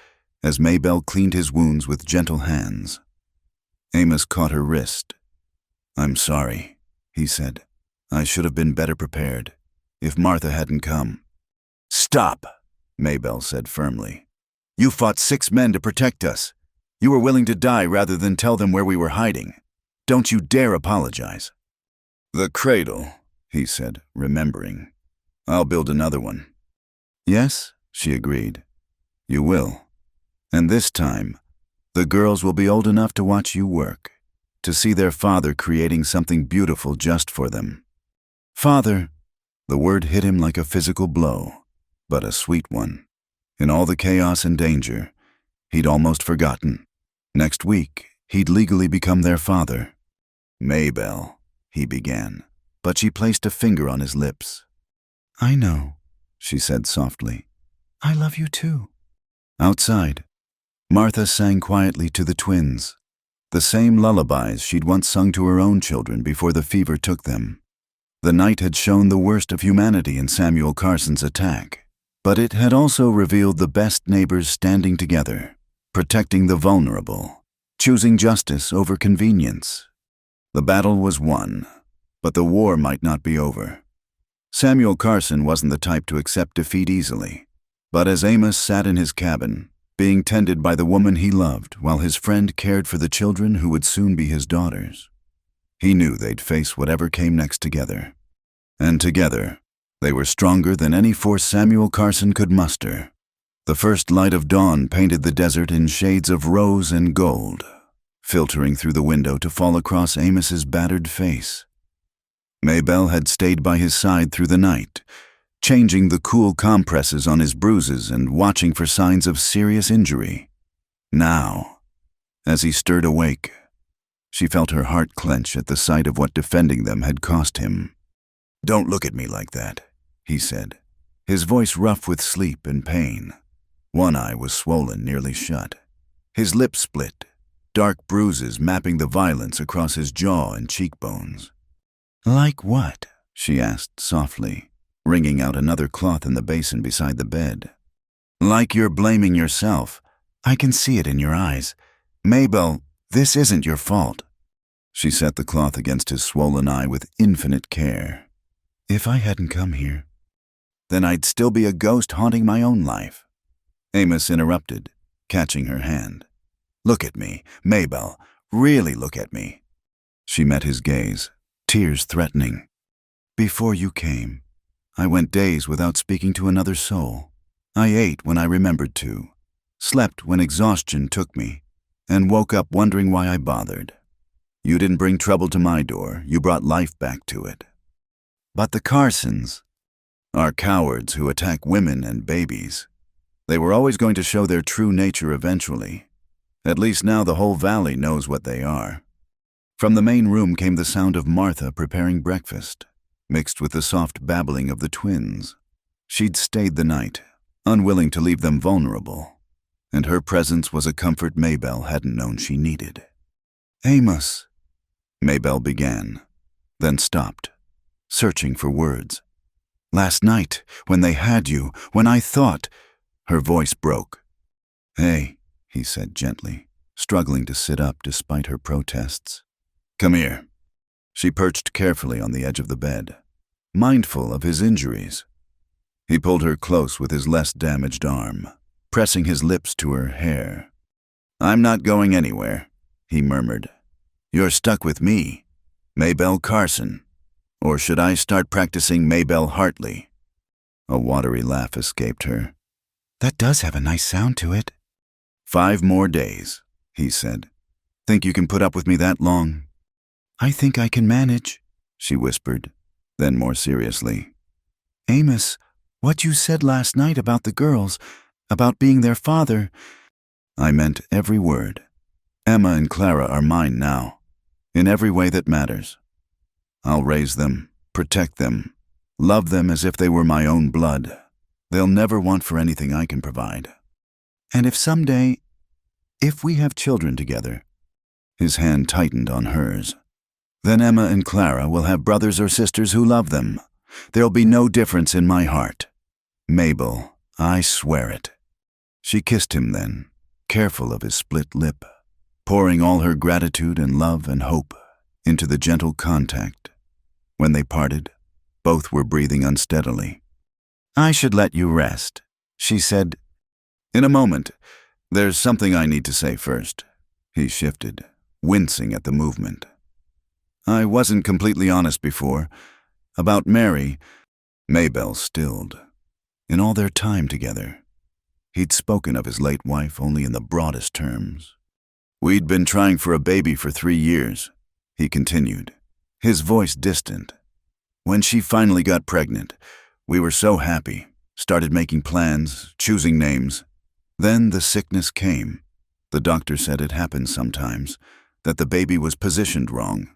as Maybelle cleaned his wounds with gentle hands, Amos caught her wrist. "I'm sorry," he said. "I should have been better prepared, if Martha hadn't come." "Stop," Maybelle said firmly. "You fought 6 men to protect us. You were willing to die rather than tell them where we were hiding. Don't you dare apologize." "The cradle," he said, remembering. I'll build another one. Yes, she agreed. You will. And this time, the girls will be old enough to watch you work, to see their father creating something beautiful just for them. Father, the word hit him like a physical blow, but a sweet one. In all the chaos and danger, he'd almost forgotten. Next week, he'd legally become their father. Maybelle, he began, but she placed a finger on his lips. I know, she said softly. I love you too. Outside, Martha sang quietly to the twins, the same lullabies she'd once sung to her own children before the fever took them. The night had shown the worst of humanity in Samuel Carson's attack, but it had also revealed the best neighbors standing together, protecting the vulnerable, choosing justice over convenience. The battle was won, but the war might not be over. Samuel Carson wasn't the type to accept defeat easily, but as Amos sat in his cabin, being tended by the woman he loved while his friend cared for the children who would soon be his daughters, he knew they'd face whatever came next together. And together, they were stronger than any force Samuel Carson could muster. The first light of dawn painted the desert in shades of rose and gold, filtering through the window to fall across Amos's battered face. Maybelle had stayed by his side through the night, changing the cool compresses on his bruises and watching for signs of serious injury. Now, as he stirred awake, she felt her heart clench at the sight of what defending them had cost him. Don't look at me like that, he said, his voice rough with sleep and pain. One eye was swollen nearly shut. His lips split, dark bruises mapping the violence across his jaw and cheekbones. Like what? She asked softly, wringing out another cloth in the basin beside the bed. Like you're blaming yourself. I can see it in your eyes. Maybelle, this isn't your fault. She set the cloth against his swollen eye with infinite care. If I hadn't come here, then I'd still be a ghost haunting my own life. Amos interrupted, catching her hand. Look at me, Maybelle, really look at me. She met his gaze, tears threatening. Before you came, I went days without speaking to another soul. I ate when I remembered to, slept when exhaustion took me, and woke up wondering why I bothered. You didn't bring trouble to my door, you brought life back to it. But the Carsons are cowards who attack women and babies. They were always going to show their true nature eventually. At least now the whole valley knows what they are. From the main room came the sound of Martha preparing breakfast, mixed with the soft babbling of the twins. She'd stayed the night, unwilling to leave them vulnerable, and her presence was a comfort Maybelle hadn't known she needed. Amos, Maybelle began, then stopped, searching for words. Last night, when they had you, when I thought... Her voice broke. Hey, he said gently, struggling to sit up despite her protests. Come here. She perched carefully on the edge of the bed, mindful of his injuries. He pulled her close with his less damaged arm, pressing his lips to her hair. I'm not going anywhere, he murmured. You're stuck with me, Maybelle Carson. Or should I start practicing Maybelle Hartley? A watery laugh escaped her. That does have a nice sound to it. 5 more days, he said. Think you can put up with me that long? I think I can manage, she whispered, then more seriously. Amos, what you said last night about the girls, about being their father, I meant every word. Emma and Clara are mine now, in every way that matters. I'll raise them, protect them, love them as if they were my own blood. They'll never want for anything I can provide. And if someday, if we have children together, his hand tightened on hers, then Emma and Clara will have brothers or sisters who love them. There'll be no difference in my heart. Mabel, I swear it. She kissed him then, careful of his split lip, pouring all her gratitude and love and hope into the gentle contact. When they parted, both were breathing unsteadily. I should let you rest, she said. In a moment. There's something I need to say first. He shifted, wincing at the movement. I wasn't completely honest before. About Mary, Maybelle stilled. In all their time together, he'd spoken of his late wife only in the broadest terms. We'd been trying for a baby for 3 years, he continued, his voice distant. When she finally got pregnant, we were so happy, started making plans, choosing names. Then the sickness came. The doctor said it happens sometimes, that the baby was positioned wrong.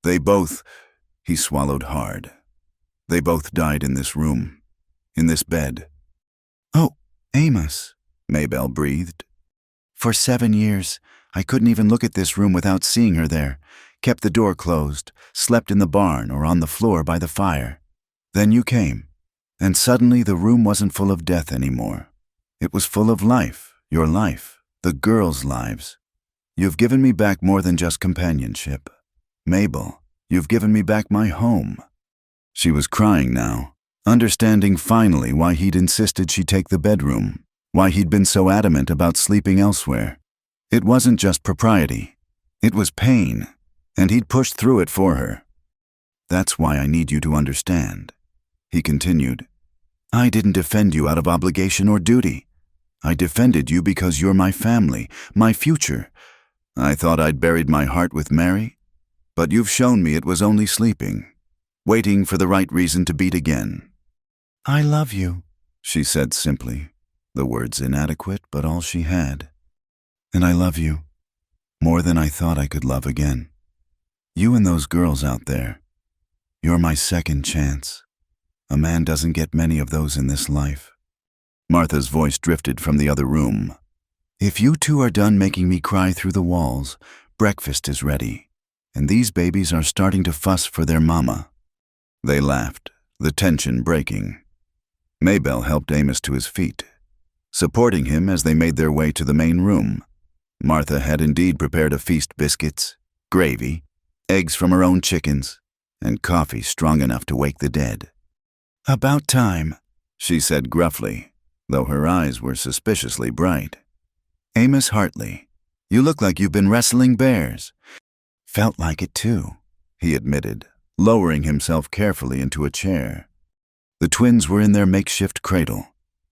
He swallowed hard. They both died in this room, in this bed. Oh, Amos, Maybelle breathed. For 7 years, I couldn't even look at this room without seeing her there, kept the door closed, slept in the barn or on the floor by the fire. Then you came, and suddenly the room wasn't full of death anymore. It was full of life, your life, the girls' lives. You've given me back more than just companionship. Mabel, you've given me back my home. She was crying now, understanding finally why he'd insisted she take the bedroom, why he'd been so adamant about sleeping elsewhere. It wasn't just propriety. It was pain, and he'd pushed through it for her. That's why I need you to understand, he continued. I didn't defend you out of obligation or duty. I defended you because you're my family, my future. I thought I'd buried my heart with Mary, but you've shown me it was only sleeping, waiting for the right reason to beat again. I love you, she said simply, the words inadequate but all she had. And I love you, more than I thought I could love again. You and those girls out there, you're my second chance. A man doesn't get many of those in this life. Martha's voice drifted from the other room. If you two are done making me cry through the walls, breakfast is ready, and these babies are starting to fuss for their mama. They laughed, the tension breaking. Maybelle helped Amos to his feet, supporting him as they made their way to the main room. Martha had indeed prepared a feast: biscuits, gravy, eggs from her own chickens, and coffee strong enough to wake the dead. About time, she said gruffly, though her eyes were suspiciously bright. Amos Hartley, you look like you've been wrestling bears. Felt like it too, he admitted, lowering himself carefully into a chair. The twins were in their makeshift cradle,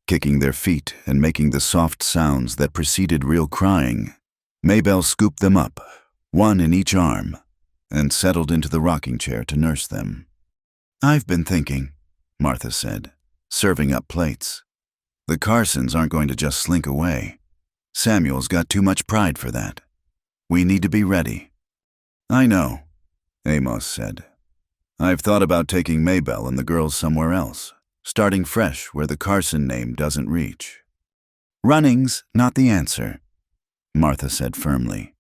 kicking their feet and making the soft sounds that preceded real crying. Maybelle scooped them up, one in each arm, and settled into the rocking chair to nurse them. I've been thinking, Martha said, serving up plates. The Carsons aren't going to just slink away. Samuel's got too much pride for that. We need to be ready. I know, Amos said. I've thought about taking Maybelle and the girls somewhere else, starting fresh where the Carson name doesn't reach. Running's not the answer, Martha said firmly.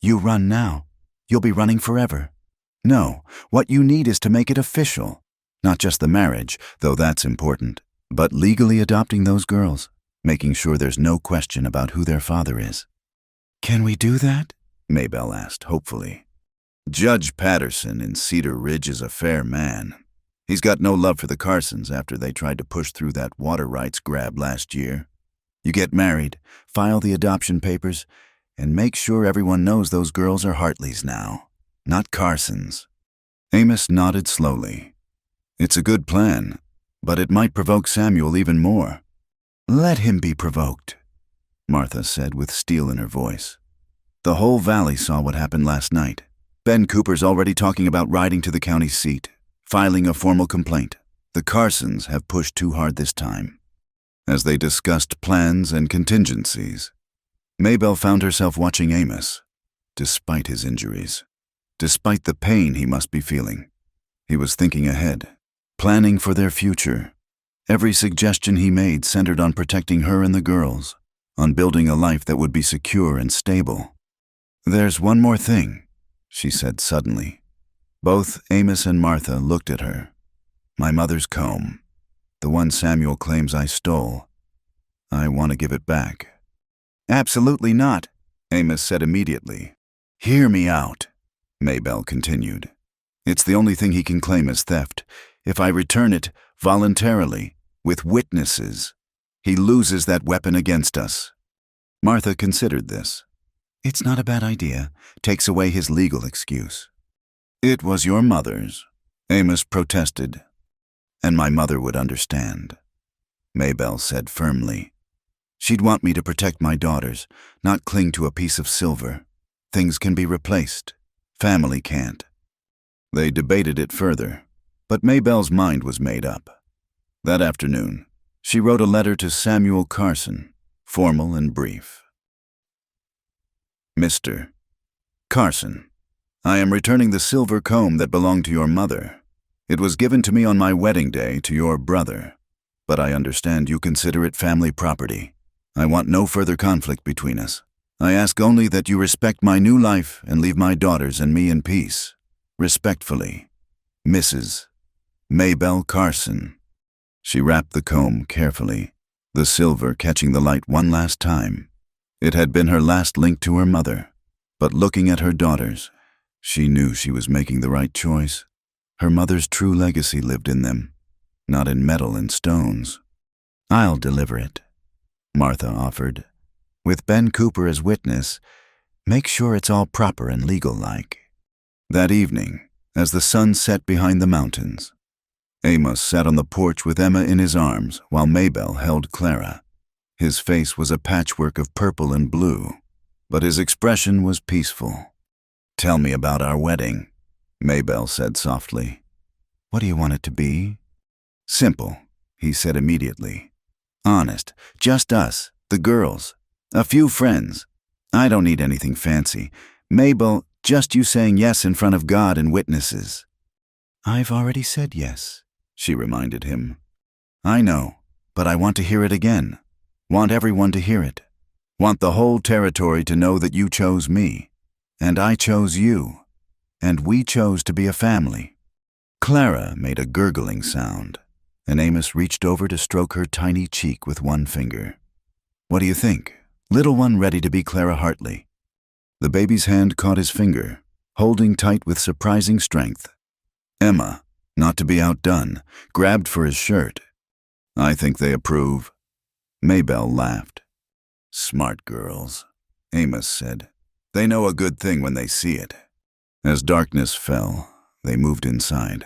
You run now. You'll be running forever. No, what you need is to make it official. Not just the marriage, though that's important, but legally adopting those girls, making sure there's no question about who their father is. Can we do that? Maybelle asked hopefully. Judge Patterson in Cedar Ridge is a fair man. He's got no love for the Carsons after they tried to push through that water rights grab last year. You get married, file the adoption papers, and make sure everyone knows those girls are Hartleys now, not Carsons. Amos nodded slowly. It's a good plan, but it might provoke Samuel even more. Let him be provoked, Martha said with steel in her voice. The whole valley saw what happened last night. Ben Cooper's already talking about riding to the county seat, filing a formal complaint. The Carsons have pushed too hard this time. As they discussed plans and contingencies, Maybelle found herself watching Amos, despite his injuries, despite the pain he must be feeling. He was thinking ahead, planning for their future. Every suggestion he made centered on protecting her and the girls, on building a life that would be secure and stable. There's one more thing, she said suddenly. Both Amos and Martha looked at her. My mother's comb, the one Samuel claims I stole. I want to give it back. Absolutely not, Amos said immediately. Hear me out, Maybelle continued. It's the only thing he can claim as theft. If I return it voluntarily, with witnesses, he loses that weapon against us. Martha considered this. It's not a bad idea. Takes away his legal excuse. It was your mother's, Amos protested, and my mother would understand, Maybelle said firmly. She'd want me to protect my daughters, not cling to a piece of silver. Things can be replaced. Family can't. They debated it further, but Maybelle's mind was made up. That afternoon, she wrote a letter to Samuel Carson, formal and brief. Mr. Carson, I am returning the silver comb that belonged to your mother. It was given to me on my wedding day to your brother, but I understand you consider it family property. I want no further conflict between us. I ask only that you respect my new life and leave my daughters and me in peace. Respectfully, Mrs. Maybelle Carson. She wrapped the comb carefully, the silver catching the light one last time. It had been her last link to her mother, but looking at her daughters, she knew she was making the right choice. Her mother's true legacy lived in them, not in metal and stones. I'll deliver it, Martha offered. With Ben Cooper as witness, make sure it's all proper and legal-like. That evening, as the sun set behind the mountains, Amos sat on the porch with Emma in his arms while Maybelle held Clara. His face was a patchwork of purple and blue, but his expression was peaceful. Tell me about our wedding, Maybelle said softly. What do you want it to be? Simple, he said immediately. Honest, just us, the girls, a few friends. I don't need anything fancy. Mabel, just you saying yes in front of God and witnesses. I've already said yes, she reminded him. I know, but I want to hear it again. Want everyone to hear it. Want the whole territory to know that you chose me, and I chose you, and we chose to be a family. Clara made a gurgling sound, and Amos reached over to stroke her tiny cheek with one finger. What do you think? Little one ready to be Clara Hartley. The baby's hand caught his finger, holding tight with surprising strength. Emma, not to be outdone, grabbed for his shirt. I think they approve. Maybelle laughed. Smart girls, Amos said. They know a good thing when they see it. As darkness fell, they moved inside,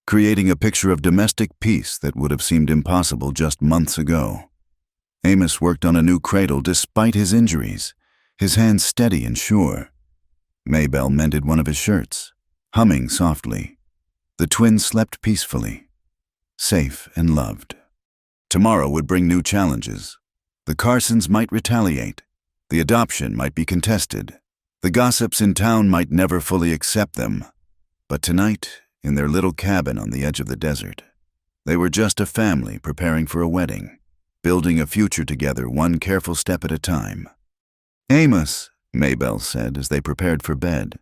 creating a picture of domestic peace that would have seemed impossible just months ago. Amos worked on a new cradle despite his injuries, his hands steady and sure. Maybelle mended one of his shirts, humming softly. The twins slept peacefully, safe and loved. Tomorrow would bring new challenges. The Carsons might retaliate. The adoption might be contested. The gossips in town might never fully accept them. But tonight, in their little cabin on the edge of the desert, they were just a family preparing for a wedding, building a future together one careful step at a time. Amos, Maybelle said as they prepared for bed.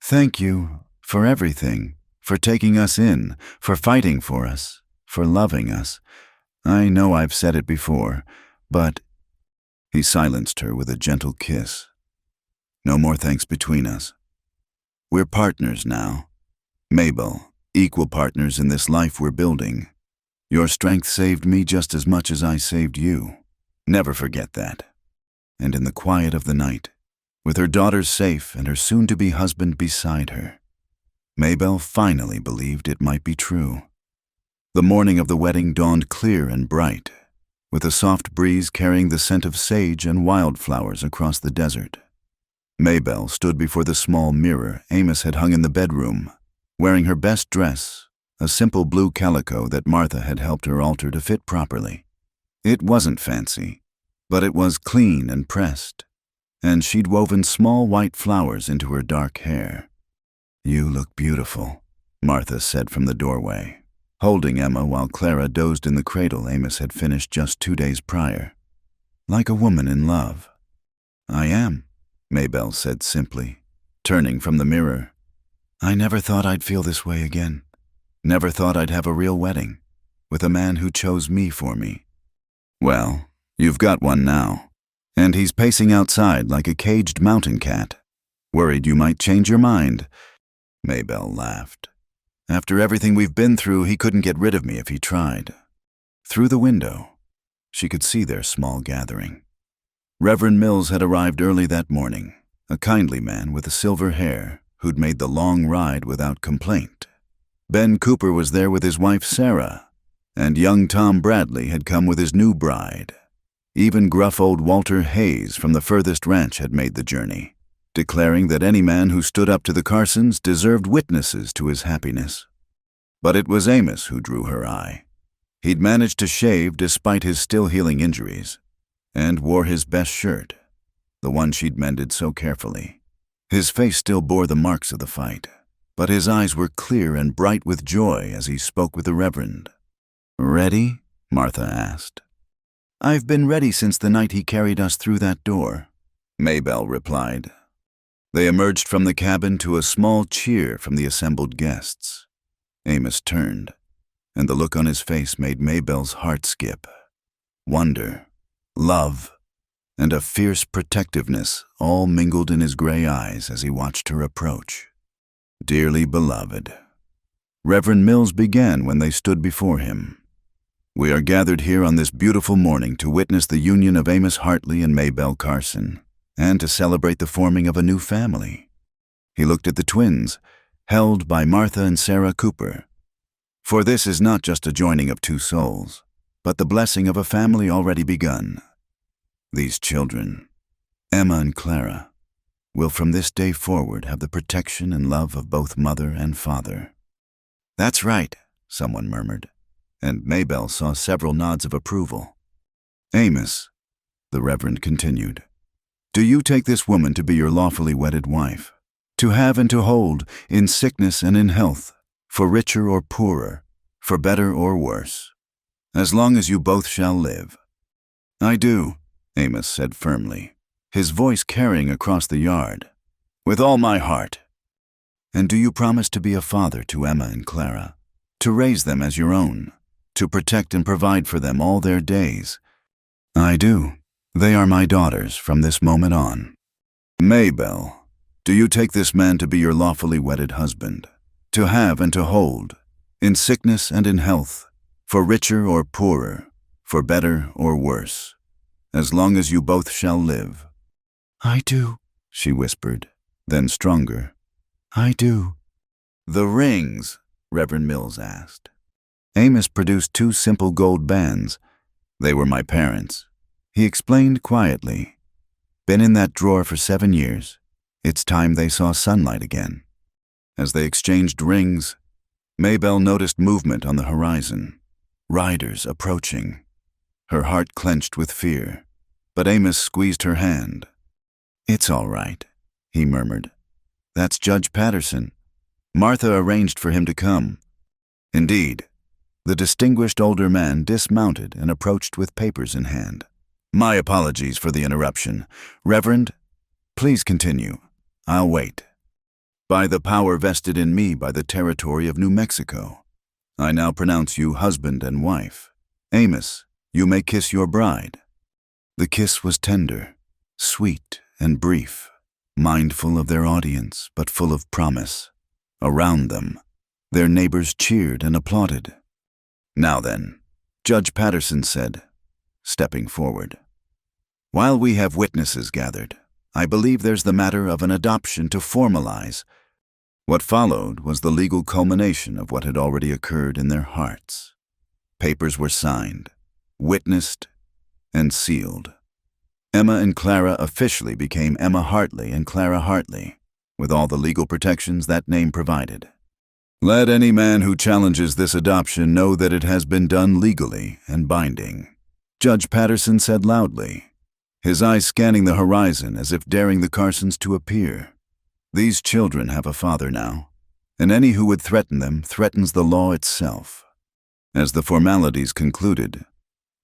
Thank you for everything, for taking us in, for fighting for us, for loving us. I know I've said it before, but... He silenced her with a gentle kiss. No more thanks between us. We're partners now. Maybelle, equal partners in this life we're building. Your strength saved me just as much as I saved you. Never forget that. And in the quiet of the night, with her daughters safe and her soon-to-be husband beside her, Maybelle finally believed it might be true. The morning of the wedding dawned clear and bright, with a soft breeze carrying the scent of sage and wildflowers across the desert. Maybelle stood before the small mirror Amos had hung in the bedroom, wearing her best dress, a simple blue calico that Martha had helped her alter to fit properly. It wasn't fancy, but it was clean and pressed, and she'd woven small white flowers into her dark hair. You look beautiful, Martha said from the doorway, holding Emma while Clara dozed in the cradle Amos had finished just 2 days prior. Like a woman in love. I am, Maybelle said simply, turning from the mirror. I never thought I'd feel this way again. Never thought I'd have a real wedding, with a man who chose me for me. Well, you've got one now, and he's pacing outside like a caged mountain cat. Worried you might change your mind. Maybelle laughed. After everything we've been through, he couldn't get rid of me if he tried. Through the window, she could see their small gathering. Reverend Mills had arrived early that morning, a kindly man with silver hair who'd made the long ride without complaint. Ben Cooper was there with his wife Sarah, and young Tom Bradley had come with his new bride. Even gruff old Walter Hayes from the furthest ranch had made the journey, declaring that any man who stood up to the Carsons deserved witnesses to his happiness. But it was Amos who drew her eye. He'd managed to shave despite his still-healing injuries, and wore his best shirt, the one she'd mended so carefully. His face still bore the marks of the fight, but his eyes were clear and bright with joy as he spoke with the Reverend. "Ready?" Martha asked. "I've been ready since the night he carried us through that door," Maybelle replied. They emerged from the cabin to a small cheer from the assembled guests. Amos turned, and the look on his face made Maybelle's heart skip. Wonder, love, and a fierce protectiveness all mingled in his gray eyes as he watched her approach. Dearly beloved. Reverend Mills began when they stood before him. "We are gathered here on this beautiful morning to witness the union of Amos Hartley and Maybelle Carson, and to celebrate the forming of a new family." He looked at the twins, held by Martha and Sarah Cooper. "For this is not just a joining of two souls, but the blessing of a family already begun. These children, Emma and Clara, will from this day forward have the protection and love of both mother and father." "That's right," someone murmured, and Maybelle saw several nods of approval. "Amos," the Reverend continued, "do you take this woman to be your lawfully wedded wife, to have and to hold, in sickness and in health, for richer or poorer, for better or worse, as long as you both shall live?" "I do," Amos said firmly, his voice carrying across the yard. "With all my heart." "And do you promise to be a father to Emma and Clara, to raise them as your own, to protect and provide for them all their days?" "I do. They are my daughters from this moment on." "Maybelle, do you take this man to be your lawfully wedded husband, to have and to hold, in sickness and in health, for richer or poorer, for better or worse, as long as you both shall live?" "I do," she whispered, then stronger. "I do." "The rings?" Reverend Mills asked. Amos produced 2 simple gold bands. "They were my parents," he explained quietly. "Been in that drawer for 7 years. It's time they saw sunlight again." As they exchanged rings, Maybelle noticed movement on the horizon, riders approaching. Her heart clenched with fear, but Amos squeezed her hand. "It's all right," he murmured. "That's Judge Patterson. Martha arranged for him to come." Indeed, the distinguished older man dismounted and approached with papers in hand. "My apologies for the interruption. Reverend, please continue. I'll wait. By the power vested in me by the territory of New Mexico, I now pronounce you husband and wife. Amos, you may kiss your bride." The kiss was tender, sweet, and brief, mindful of their audience, but full of promise. Around them, their neighbors cheered and applauded. "Now then," Judge Patterson said, stepping forward. "While we have witnesses gathered, I believe there's the matter of an adoption to formalize." What followed was the legal culmination of what had already occurred in their hearts. Papers were signed, witnessed, and sealed. Emma and Clara officially became Emma Hartley and Clara Hartley, with all the legal protections that name provided. "Let any man who challenges this adoption know that it has been done legally and binding," Judge Patterson said loudly, his eyes scanning the horizon as if daring the Carsons to appear. "These children have a father now, and any who would threaten them threatens the law itself." As the formalities concluded,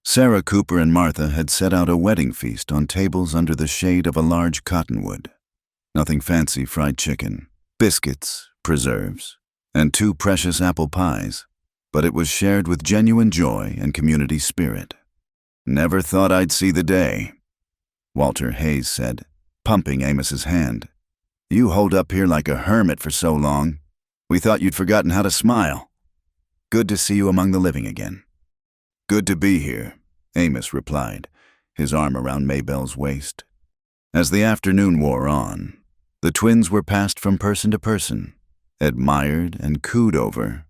Sarah Cooper and Martha had set out a wedding feast on tables under the shade of a large cottonwood. Nothing fancy fried chicken, biscuits, preserves, and 2 precious apple pies, but it was shared with genuine joy and community spirit. "Never thought I'd see the day," Walter Hayes said, pumping Amos's hand. "You hold up here like a hermit for so long. We thought you'd forgotten how to smile. Good to see you among the living again." "Good to be here," Amos replied, his arm around Maybelle's waist. As the afternoon wore on, the twins were passed from person to person, admired and cooed over,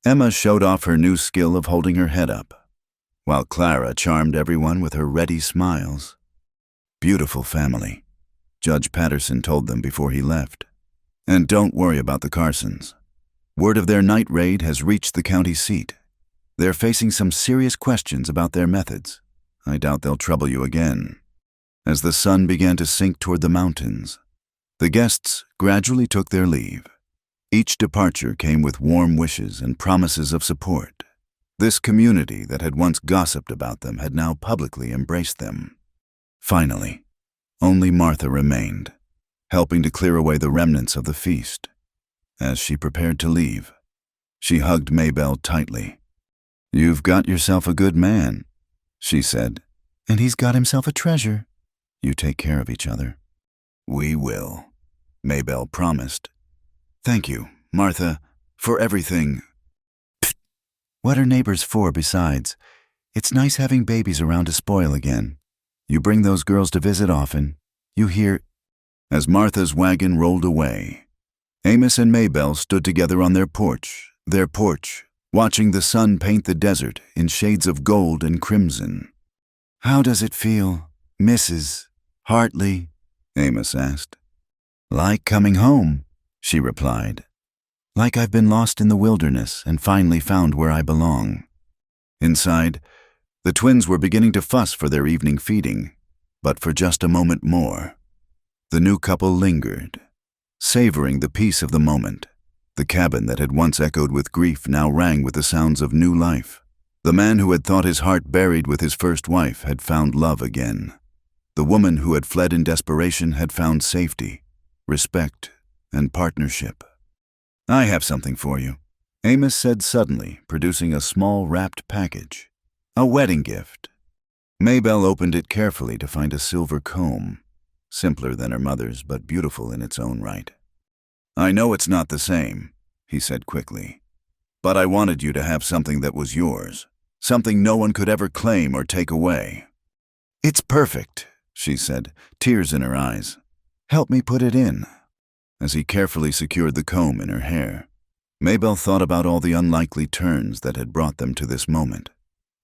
Emma showed off her new skill of holding her head up, while Clara charmed everyone with her ready smiles. Beautiful family, Judge Patterson told them before he left. And don't worry about the Carsons. Word of their night raid has reached the county seat. They're facing some serious questions about their methods. I doubt they'll trouble you again. As the sun began to sink toward the mountains, the guests gradually took their leave. Each departure came with warm wishes and promises of support. This community that had once gossiped about them had now publicly embraced them. Finally, only Martha remained, helping to clear away the remnants of the feast. As she prepared to leave, she hugged Maybelle tightly. "You've got yourself a good man," she said. "And he's got himself a treasure. You take care of each other." "We will," Maybelle promised. "Thank you, Martha, for everything." Pfft. What are neighbors for besides? It's nice having babies around to spoil again. You bring those girls to visit often. You hear. As Martha's wagon rolled away, Amos and Maybelle stood together on their porch, watching the sun paint the desert in shades of gold and crimson. "How does it feel, Mrs. Hartley?" Amos asked. "Like coming home," she replied. "Like I've been lost in the wilderness and finally found where I belong." Inside, the twins were beginning to fuss for their evening feeding, but for just a moment more. The new couple lingered, savoring the peace of the moment. The cabin that had once echoed with grief now rang with the sounds of new life. The man who had thought his heart buried with his first wife had found love again. The woman who had fled in desperation had found safety, respect, and partnership. "I have something for you," Amos said suddenly, producing a small wrapped package. A wedding gift. Maybelle opened it carefully to find a silver comb, simpler than her mother's but beautiful in its own right. "I know it's not the same," he said quickly, "but I wanted you to have something that was yours, something no one could ever claim or take away." "It's perfect," she said, tears in her eyes. "Help me put it in." As he carefully secured the comb in her hair, Maybelle thought about all the unlikely turns that had brought them to this moment.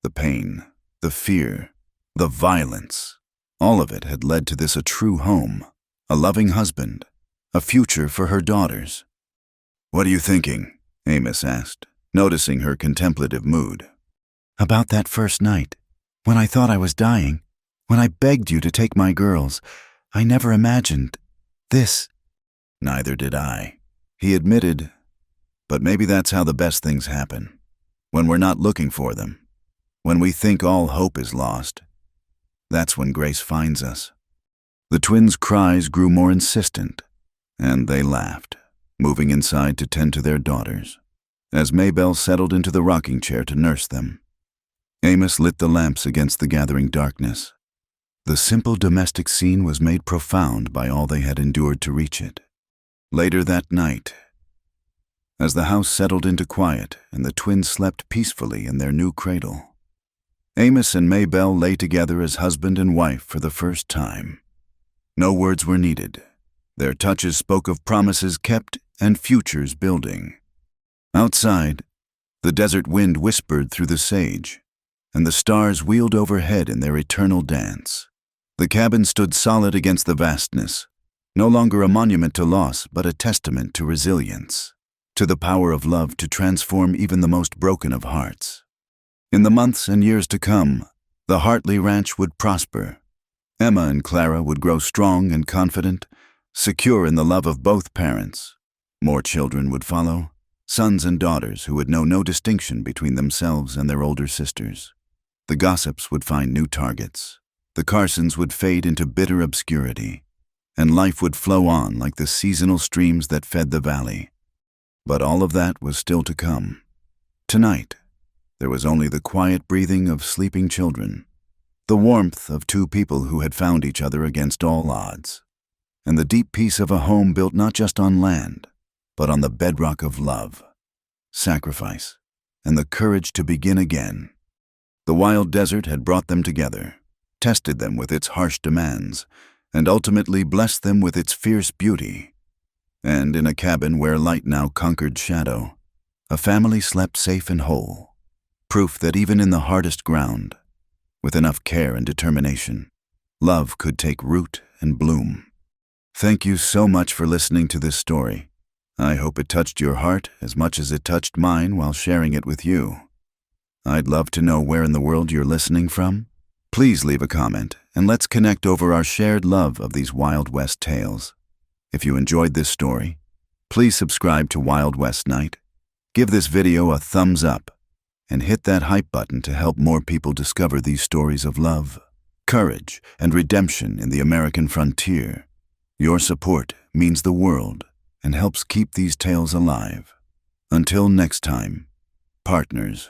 The pain, the fear, the violence, all of it had led to this a true home, a loving husband, a future for her daughters. "What are you thinking?" Amos asked, noticing her contemplative mood. "About that first night, when I thought I was dying, when I begged you to take my girls. I never imagined this." "Neither did I," he admitted. "But maybe that's how the best things happen. When we're not looking for them. When we think all hope is lost. That's when grace finds us." The twins' cries grew more insistent, and they laughed, moving inside to tend to their daughters, as Maybelle settled into the rocking chair to nurse them. Amos lit the lamps against the gathering darkness. The simple domestic scene was made profound by all they had endured to reach it. Later that night, as the house settled into quiet and the twins slept peacefully in their new cradle, Amos and Maybelle lay together as husband and wife for the first time. No words were needed. Their touches spoke of promises kept and futures building. Outside, the desert wind whispered through the sage, and the stars wheeled overhead in their eternal dance. The cabin stood solid against the vastness, no longer a monument to loss, but a testament to resilience, to the power of love to transform even the most broken of hearts. In the months and years to come, the Hartley Ranch would prosper. Emma and Clara would grow strong and confident, secure in the love of both parents. More children would follow, sons and daughters who would know no distinction between themselves and their older sisters. The gossips would find new targets. The Carsons would fade into bitter obscurity, and life would flow on like the seasonal streams that fed the valley. But all of that was still to come. Tonight, there was only the quiet breathing of sleeping children, the warmth of two people who had found each other against all odds, and the deep peace of a home built not just on land, but on the bedrock of love, sacrifice, and the courage to begin again. The wild desert had brought them together, tested them with its harsh demands, and ultimately blessed them with its fierce beauty. And in a cabin where light now conquered shadow, A family slept safe and whole. Proof that even in the hardest ground, with enough care and determination, love could take root and bloom. Thank you so much for listening to this story. I hope it touched your heart as much as it touched mine while sharing it with you. I'd love to know where in the world you're listening from. Please leave a comment and let's connect over our shared love of these Wild West tales. If you enjoyed this story, please subscribe to Wild West Night, give this video a thumbs up, and hit that hype button to help more people discover these stories of love, courage, and redemption in the American frontier. Your support means the world and helps keep these tales alive. Until next time, partners.